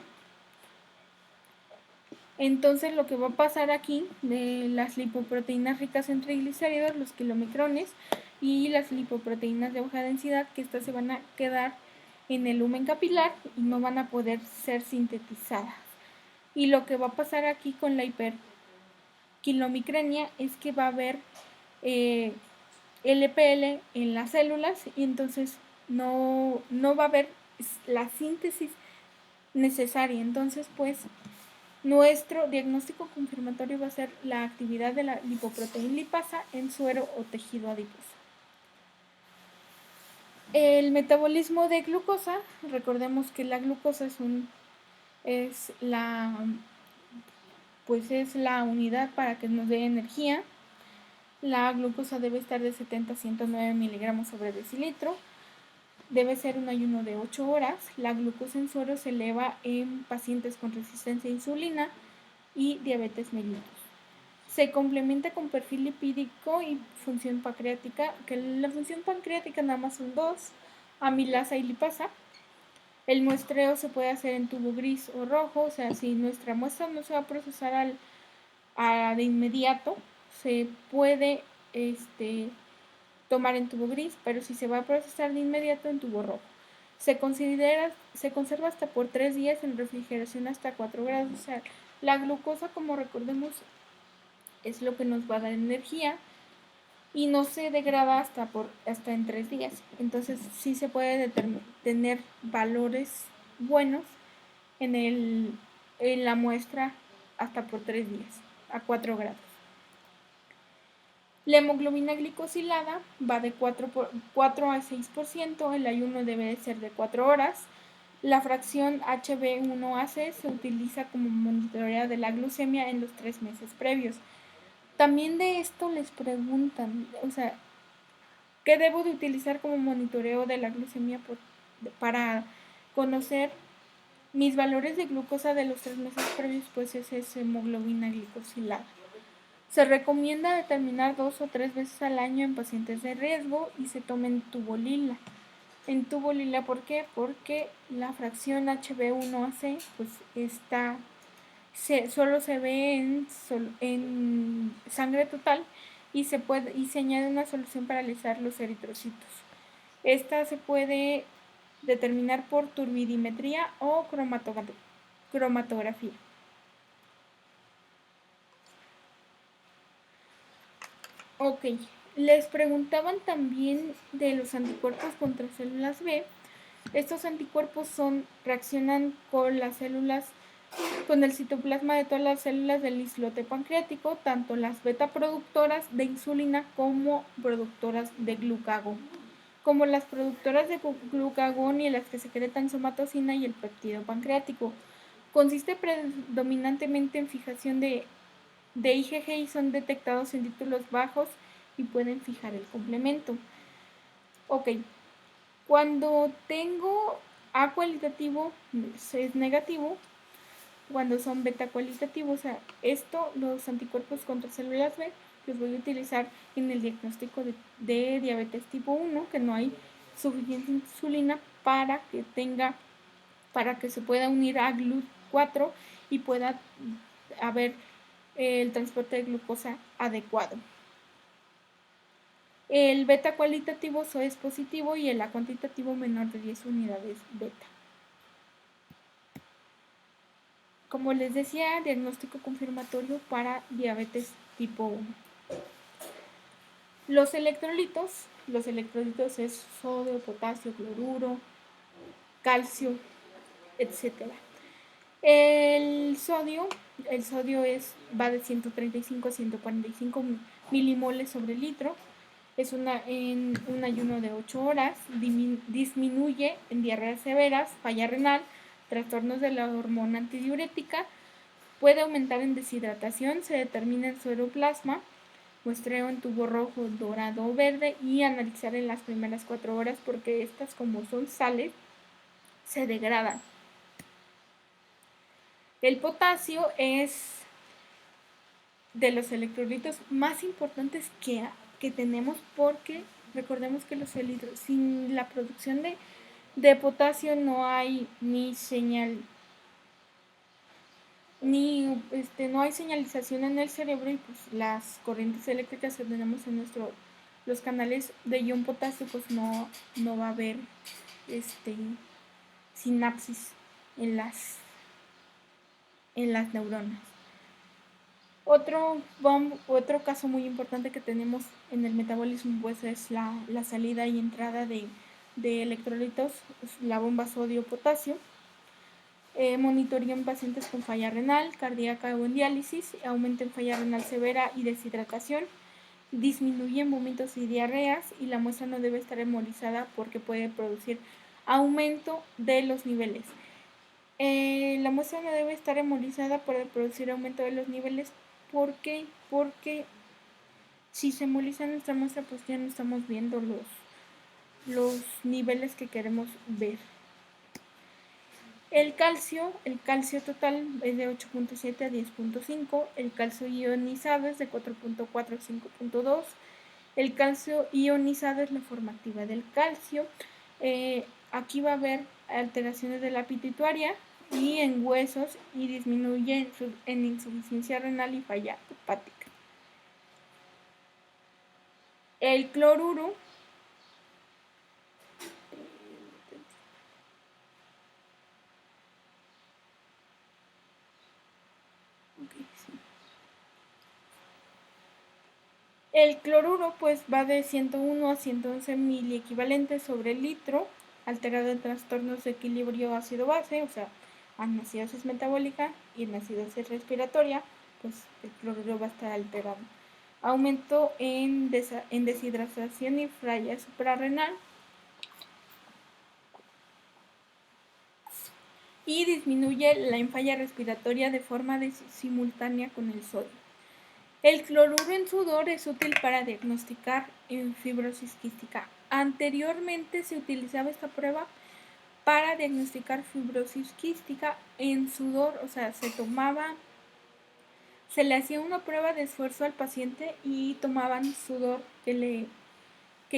Entonces, lo que va a pasar aquí de las lipoproteínas ricas en triglicéridos, los kilomicrones, y las lipoproteínas de baja densidad, que estas se van a quedar en el lumen capilar y no van a poder ser sintetizadas. Y lo que va a pasar aquí con la hiperquilomicrenia es que va a haber LPL en las células y entonces no va a haber la síntesis necesaria. Entonces, pues, nuestro diagnóstico confirmatorio va a ser la actividad de la lipoproteína lipasa en suero o tejido adiposo. El metabolismo de glucosa, recordemos que la glucosa es la unidad para que nos dé energía. La glucosa debe estar de 70 a 109 miligramos sobre decilitro. Debe ser un ayuno de 8 horas. La glucosa en suero se eleva en pacientes con resistencia a insulina y diabetes mellitus. Se complementa con perfil lipídico y función pancreática, que la función pancreática nada más son dos, amilasa y lipasa. El muestreo se puede hacer en tubo gris o rojo, o sea, si nuestra muestra no se va a procesar de inmediato, se puede tomar en tubo gris, pero si se va a procesar de inmediato, en tubo rojo. Se conserva hasta por 3 días en refrigeración hasta 4 grados. O sea, la glucosa, como recordemos, es lo que nos va a dar energía y no se degrada hasta en 3 días. Entonces sí se puede tener valores buenos en la muestra hasta por 3 días, a 4 grados. La hemoglobina glicosilada va de 4 a 6%, el ayuno debe de ser de 4 horas. La fracción HB1AC se utiliza como monitoreo de la glucemia en los 3 meses previos. También de esto les preguntan, o sea, ¿qué debo de utilizar como monitoreo de la glucemia para conocer mis valores de glucosa de los 3 meses previos? Pues es hemoglobina glicosilada. Se recomienda determinar 2 o 3 veces al año en pacientes de riesgo y se toma en tubo lila. En tubo lila, ¿por qué? Porque la fracción HB1AC pues solo se ve en sangre total y se añade una solución para alisar los eritrocitos. Esta se puede determinar por turbidimetría o cromatografía. Ok, les preguntaban también de los anticuerpos contra células B. Estos anticuerpos reaccionan con las células, con el citoplasma de todas las células del islote pancreático, tanto las beta productoras de insulina como productoras de glucagón, como las productoras de glucagón y las que secretan somatosina y el péptido pancreático. Consiste predominantemente en fijación de IgG y son detectados en títulos bajos y pueden fijar el complemento. Ok, cuando tengo A cualitativo es negativo, cuando son beta cualitativos, o sea, los anticuerpos contra células B, los voy a utilizar en el diagnóstico de diabetes tipo 1, que no hay suficiente insulina para que se pueda unir a GLUT4 y pueda haber el transporte de glucosa adecuado. El beta cualitativo es positivo y el A cuantitativo menor de 10 unidades beta. Como les decía, diagnóstico confirmatorio para diabetes tipo 1. Los electrolitos es sodio, potasio, cloruro, calcio, etc. El sodio va de 135 a 145 milimoles sobre litro. Es en un ayuno de 8 horas. Disminuye en diarreas severas, falla renal, trastornos de la hormona antidiurética. Puede aumentar en deshidratación. Se determina en sueroplasma, muestreo en tubo rojo, dorado o verde y analizar en las primeras 4 horas porque estas, como son sales, se degradan. El potasio es de los electrolitos más importantes que tenemos porque recordemos que sin la producción de potasio no hay no hay señalización en el cerebro y pues las corrientes eléctricas que tenemos en los canales de ion potasio pues no va a haber sinapsis en las neuronas. Otro caso muy importante que tenemos en el metabolismo pues es la salida y entrada de electrolitos, la bomba sodio-potasio. Monitoría en pacientes con falla renal, cardíaca o en diálisis, aumenta en falla renal severa y deshidratación, disminuye en vómitos y diarreas, y la muestra no debe estar hemorizada porque puede producir aumento de los niveles. La muestra no debe estar hemorizada, puede producir aumento de los niveles. ¿Por qué? Porque si se hemoliza nuestra muestra, pues ya no estamos viendo los niveles que queremos ver. El calcio total es de 8.7 a 10.5, el calcio ionizado es de 4.4 a 5.2, el calcio ionizado es la forma activa del calcio. Aquí va a haber alteraciones de la pituitaria y en huesos, y disminuye en insuficiencia renal y falla hepática. El cloruro pues va de 101 a 111 miliequivalentes sobre el litro, alterado en trastornos de equilibrio ácido-base, o sea, acidosis metabólica y en acidosis respiratoria, pues el cloruro va a estar alterado. Aumento en deshidratación y falla suprarrenal, y disminuye la falla respiratoria de forma simultánea con el sodio. El cloruro en sudor es útil para diagnosticar fibrosis quística. Anteriormente se utilizaba esta prueba para diagnosticar fibrosis quística en sudor, o sea, se le hacía una prueba de esfuerzo al paciente y tomaban sudor que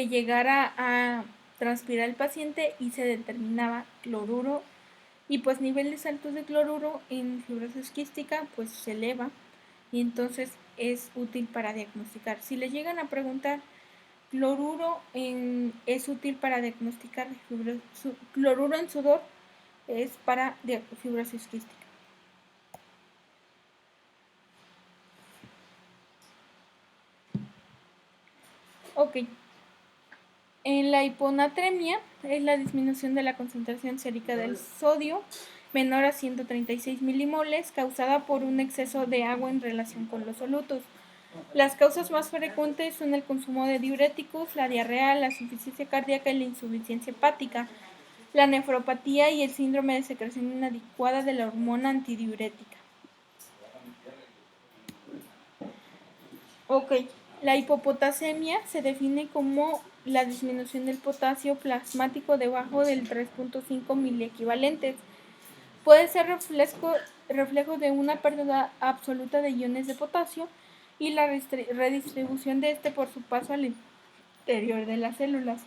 llegara a transpirar el paciente y se determinaba cloruro, y pues niveles altos de cloruro en fibrosis quística pues se eleva, y entonces es útil para diagnosticar. Si le llegan a preguntar, cloruro es útil para diagnosticar cloruro en sudor, es para fibrosis quística. Ok. En la hiponatremia es la disminución de la concentración sérica del sodio menor a 136 milimoles, causada por un exceso de agua en relación con los solutos. Las causas más frecuentes son el consumo de diuréticos, la diarrea, la insuficiencia cardíaca y la insuficiencia hepática, la nefropatía y el síndrome de secreción inadecuada de la hormona antidiurética. Ok, la hipopotasemia se define como la disminución del potasio plasmático debajo del 3.5 miliequivalentes. Puede ser reflejo de una pérdida absoluta de iones de potasio y la redistribución de este por su paso al interior de las células.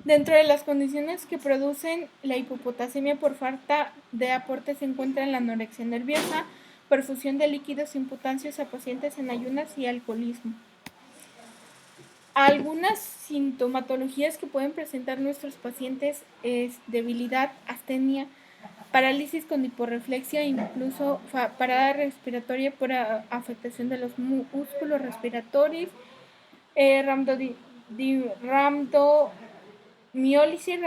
Dentro de las condiciones que producen la hipopotasemia por falta de aporte se encuentran la anorexia nerviosa, perfusión de líquidos sin potasio a pacientes en ayunas y alcoholismo. Algunas sintomatologías que pueden presentar nuestros pacientes es debilidad, astenia, parálisis con hiporreflexia, incluso parada respiratoria por afectación de los músculos respiratorios, randomiólisis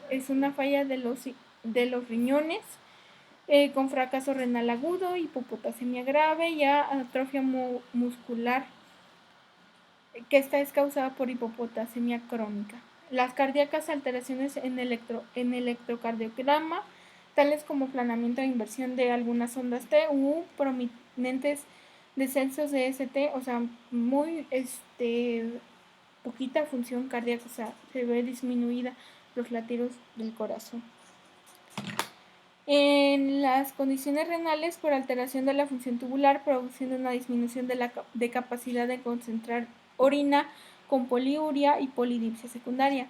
es una falla de los riñones, con fracaso renal agudo, hipopotasemia grave y atrofia muscular, que esta es causada por hipopotasemia crónica. Las cardíacas, alteraciones en electrocardiograma, tales como aplanamiento e inversión de algunas ondas T u prominentes descensos de ST, o sea, muy poquita función cardíaca, o sea, se ve disminuida los latidos del corazón. En las condiciones renales, por alteración de la función tubular, produciendo una disminución de capacidad de concentrar orina con poliuria y polidipsia secundaria.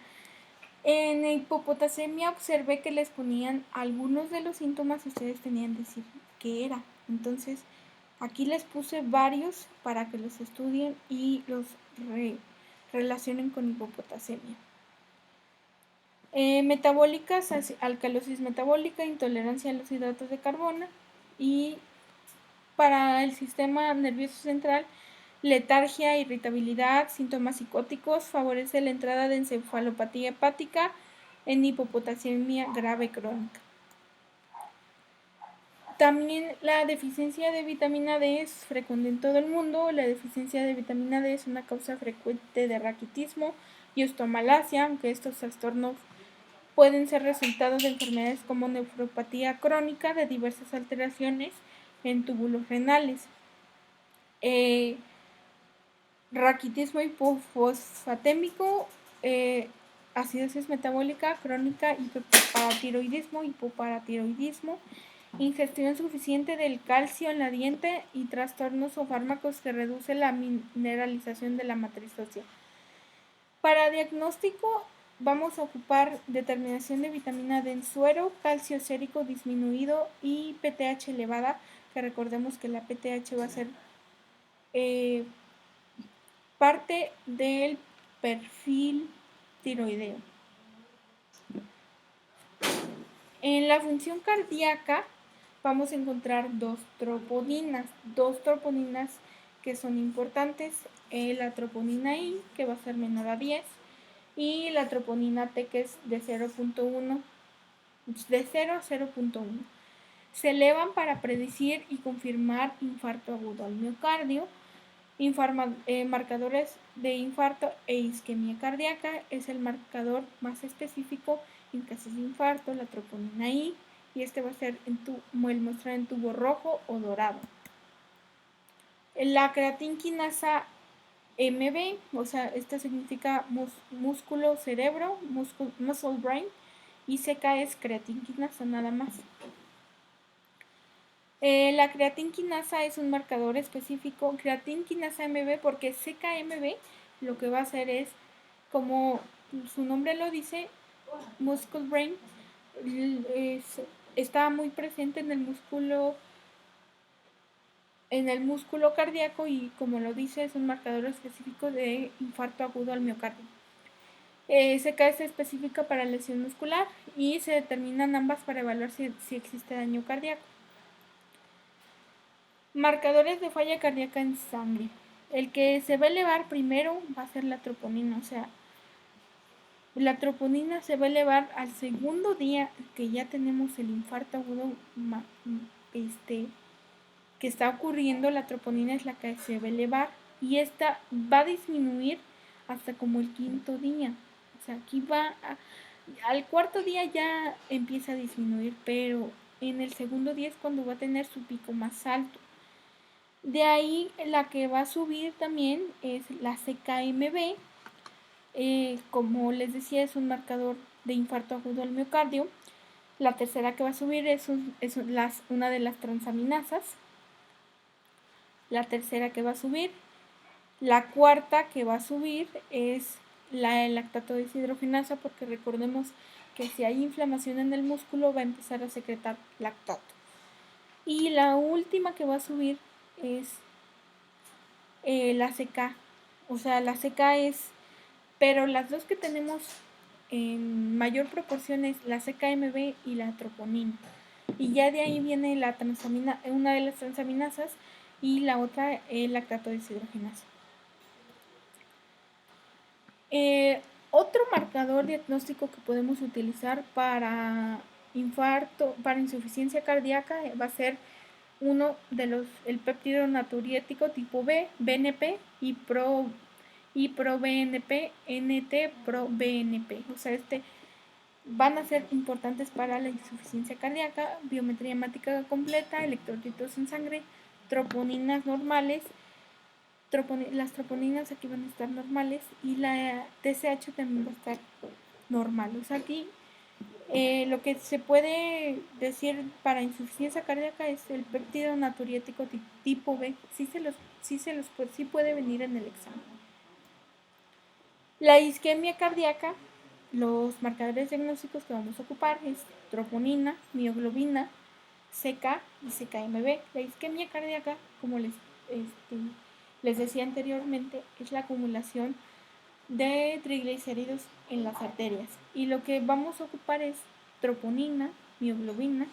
En hipopotasemia observé que les ponían algunos de los síntomas, ustedes tenían que decir qué era. Entonces, aquí les puse varios para que los estudien y los relacionen con hipopotasemia. Metabólicas, alcalosis metabólica, intolerancia a los hidratos de carbono. Y para el sistema nervioso central, letargia, irritabilidad, síntomas psicóticos, favorece la entrada de encefalopatía hepática en hipopotasemia grave crónica. También la deficiencia de vitamina D es frecuente en todo el mundo. La deficiencia de vitamina D es una causa frecuente de raquitismo y osteomalacia, aunque estos trastornos pueden ser resultados de enfermedades como nefropatía crónica de diversas alteraciones en túbulos renales. Raquitismo hipofosfatémico, acidosis metabólica crónica, hipoparatiroidismo, ingestión suficiente del calcio en la dieta y trastornos o fármacos que reducen la mineralización de la matriz ósea. Para diagnóstico vamos a ocupar determinación de vitamina D en suero, calcio sérico disminuido y PTH elevada, que recordemos que la PTH va a ser parte del perfil tiroideo. En la función cardíaca vamos a encontrar dos troponinas que son importantes, la troponina I, que va a ser menor a 10, y la troponina T, que es de 0 a 0.1. Se elevan para predecir y confirmar infarto agudo al miocardio. Marcadores de infarto e isquemia cardíaca es el marcador más específico en casos de infarto, la troponina I, y este va a ser mostrar en tubo rojo o dorado. La creatinquinasa MB, o sea, esta significa músculo cerebro, muscle brain, y CK es creatinquinasa nada más. La creatinquinasa es un marcador específico, creatinquinasa MB, porque CKMB lo que va a hacer es, como su nombre lo dice, muscle brain, está muy presente en el músculo cardíaco y, como lo dice, es un marcador específico de infarto agudo al miocardio. CK es específica para lesión muscular y se determinan ambas para evaluar si existe daño cardíaco. Marcadores de falla cardíaca en sangre. El que se va a elevar primero va a ser la troponina, o sea, la troponina se va a elevar al segundo día que ya tenemos el infarto agudo que está ocurriendo. La troponina es la que se va a elevar y esta va a disminuir hasta como el quinto día. O sea, aquí al cuarto día ya empieza a disminuir, pero en el segundo día es cuando va a tener su pico más alto. De ahí la que va a subir también es la CKMB. Como les decía, es un marcador de infarto agudo al miocardio. La tercera que va a subir es una de las transaminasas. La tercera que va a subir. La cuarta que va a subir es la lactato deshidrogenasa, porque recordemos que si hay inflamación en el músculo va a empezar a secretar lactato. Y la última que va a subir es la CK. O sea, la CK es, pero las dos que tenemos en mayor proporción es la CKMB y la troponina. Y ya de ahí viene la una de las transaminasas y la otra el lactato deshidrogenasa. Otro marcador diagnóstico que podemos utilizar para infarto, para insuficiencia cardíaca, va a ser el péptido natriurético tipo B, BNP y ProBNP, NT-proBNP. O sea, van a ser importantes para la insuficiencia cardíaca. Biometría hemática completa, electrolitos en sangre, troponinas normales. Las troponinas aquí van a estar normales y la TSH también va a estar normal. O sea, aquí lo que se puede decir para insuficiencia cardíaca es el péptido natriurético tipo B. Sí puede venir en el examen. La isquemia cardíaca, los marcadores diagnósticos que vamos a ocupar es troponina, mioglobina, CK y CKMB. La isquemia cardíaca, como les decía anteriormente, es la acumulación de triglicéridos en las arterias. Y lo que vamos a ocupar es troponina, mioglobina,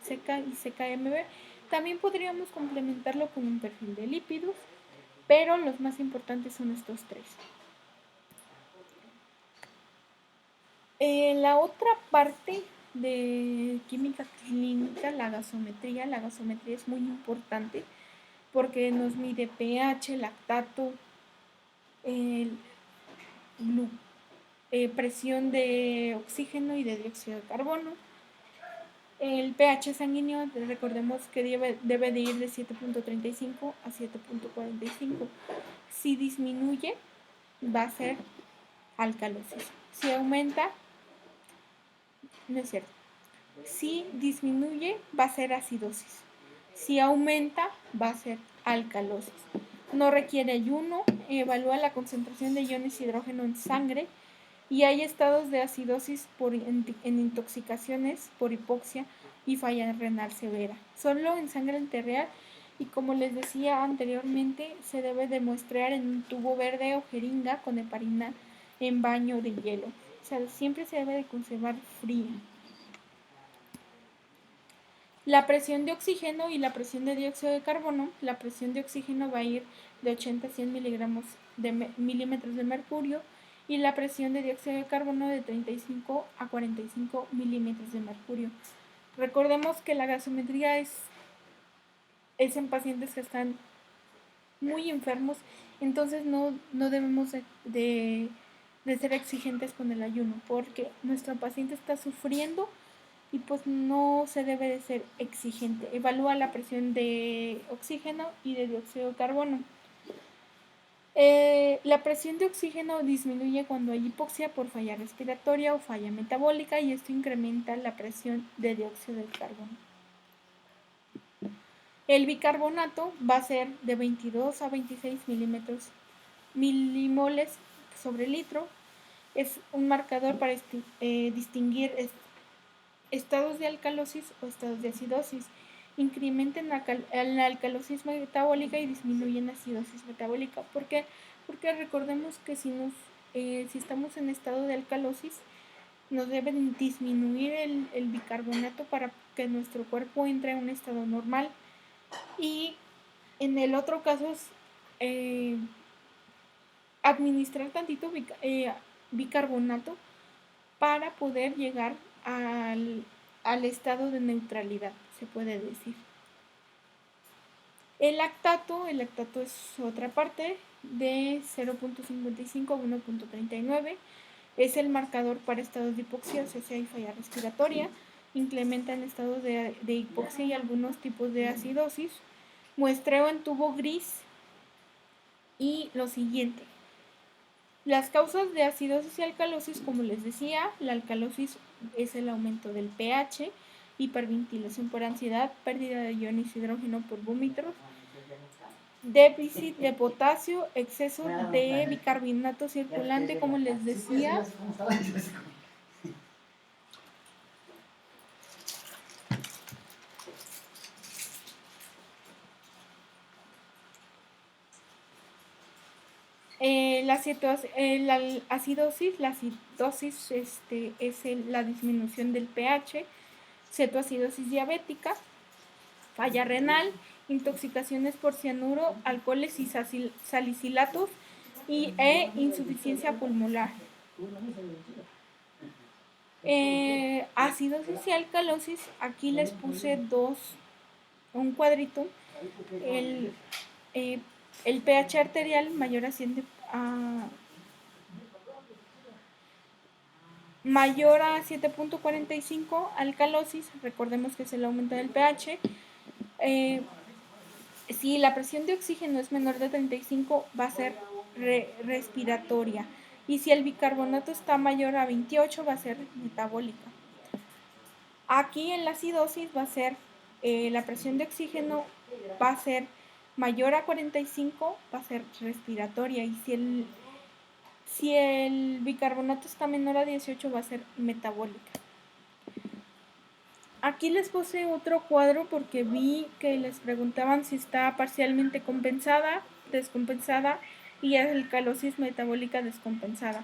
CK y CKMB. También podríamos complementarlo con un perfil de lípidos, pero los más importantes son estos tres. La otra parte de química clínica, la gasometría es muy importante porque nos mide pH, lactato, presión de oxígeno y de dióxido de carbono. El pH sanguíneo, recordemos que debe de ir de 7.35 a 7.45. Si disminuye, va a ser alcalosis. Si aumenta, no es cierto. Si disminuye, va a ser acidosis. Si aumenta, va a ser alcalosis. No requiere ayuno, evalúa la concentración de iones hidrógeno en sangre y hay estados de acidosis en intoxicaciones por hipoxia y falla renal severa. Solo en sangre arterial y como les decía anteriormente, se debe de muestrear en un tubo verde o jeringa con heparina en baño de hielo. O sea, siempre se debe de conservar fría. La presión de oxígeno y la presión de dióxido de carbono, la presión de oxígeno va a ir de 80 a 100 milímetros de mercurio y la presión de dióxido de carbono de 35 a 45 milímetros de mercurio. Recordemos que la gasometría es en pacientes que están muy enfermos, entonces no debemos de ser exigentes con el ayuno porque nuestro paciente está sufriendo y pues no se debe de ser exigente. Evalúa la presión de oxígeno y de dióxido de carbono. La presión de oxígeno disminuye cuando hay hipoxia por falla respiratoria o falla metabólica y esto incrementa la presión de dióxido de carbono. El bicarbonato va a ser de 22 a 26 milimoles sobre litro. Es un marcador para distinguir estados de alcalosis o estados de acidosis. Incrementan la alcalosis metabólica y disminuyen la acidosis metabólica. ¿Por qué? Porque recordemos que si estamos en estado de alcalosis, nos deben disminuir el bicarbonato para que nuestro cuerpo entre en un estado normal. Y en el otro caso es administrar tantito bicarbonato para poder llegar al estado de neutralidad, se puede decir. El lactato es otra parte de 0.55 a 1.39. Es el marcador para estados de hipoxia, o sea, si hay falla respiratoria. Incrementa en estados de hipoxia y algunos tipos de acidosis. Muestreo en tubo gris. Y lo siguiente. Las causas de acidosis y alcalosis, como les decía, la alcalosis es el aumento del pH, hiperventilación por ansiedad, pérdida de iones hidrógeno por vómitos, déficit de potasio, exceso de bicarbonato circulante, como les decía. La acidosis es la disminución del pH, cetoacidosis diabética, falla renal, intoxicaciones por cianuro, alcoholes y salicilatos e insuficiencia pulmonar. Acidosis y alcalosis, aquí les puse un cuadrito. El pH arterial mayor a 7.45, alcalosis, recordemos que es el aumento del pH. Si la presión de oxígeno es menor de 35, va a ser respiratoria. Y si el bicarbonato está mayor a 28, va a ser metabólica. Aquí en la acidosis va a ser, la presión de oxígeno va a ser mayor a 45, va a ser respiratoria. Y si el bicarbonato está menor a 18, va a ser metabólica. Aquí les puse otro cuadro porque vi que les preguntaban si está parcialmente compensada, descompensada y alcalosis metabólica descompensada.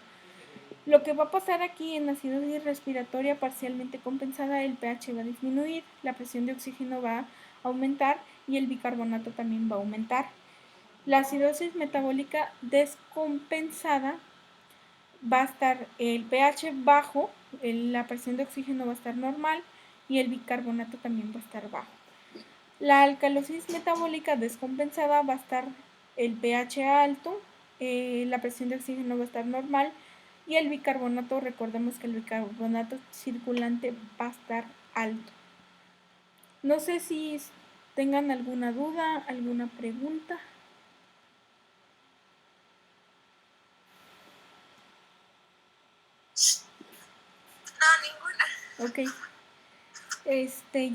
Lo que va a pasar aquí en acidosis respiratoria parcialmente compensada, el pH va a disminuir, la presión de oxígeno va a aumentar y el bicarbonato también va a aumentar. La acidosis metabólica descompensada va a estar el pH bajo, la presión de oxígeno va a estar normal y el bicarbonato también va a estar bajo. La alcalosis metabólica descompensada va a estar el pH alto, la presión de oxígeno va a estar normal y el bicarbonato, recordemos que el bicarbonato circulante va a estar alto. No sé si tengan alguna duda, alguna pregunta. No, ninguna. Ok.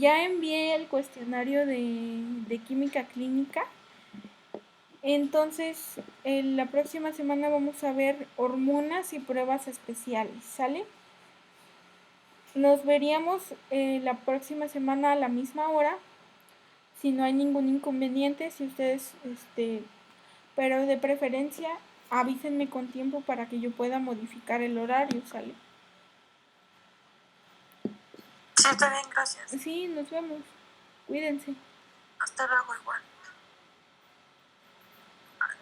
Ya envié el cuestionario de química clínica. Entonces, la próxima semana vamos a ver hormonas y pruebas especiales, ¿sale? Nos veríamos la próxima semana a la misma hora, si no hay ningún inconveniente, si ustedes, pero de preferencia avísenme con tiempo para que yo pueda modificar el horario, ¿sale? Sí, está bien, gracias. Sí, nos vemos. Cuídense. Hasta luego, igual.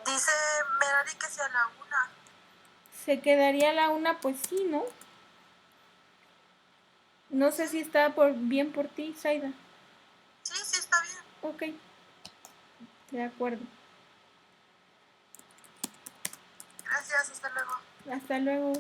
Dice Merari que sea la 1. ¿Se quedaría a la 1? Pues sí, ¿no? No sé si está bien por ti, Zaida. Sí, sí, está bien. Ok. De acuerdo. Gracias, hasta luego. Hasta luego.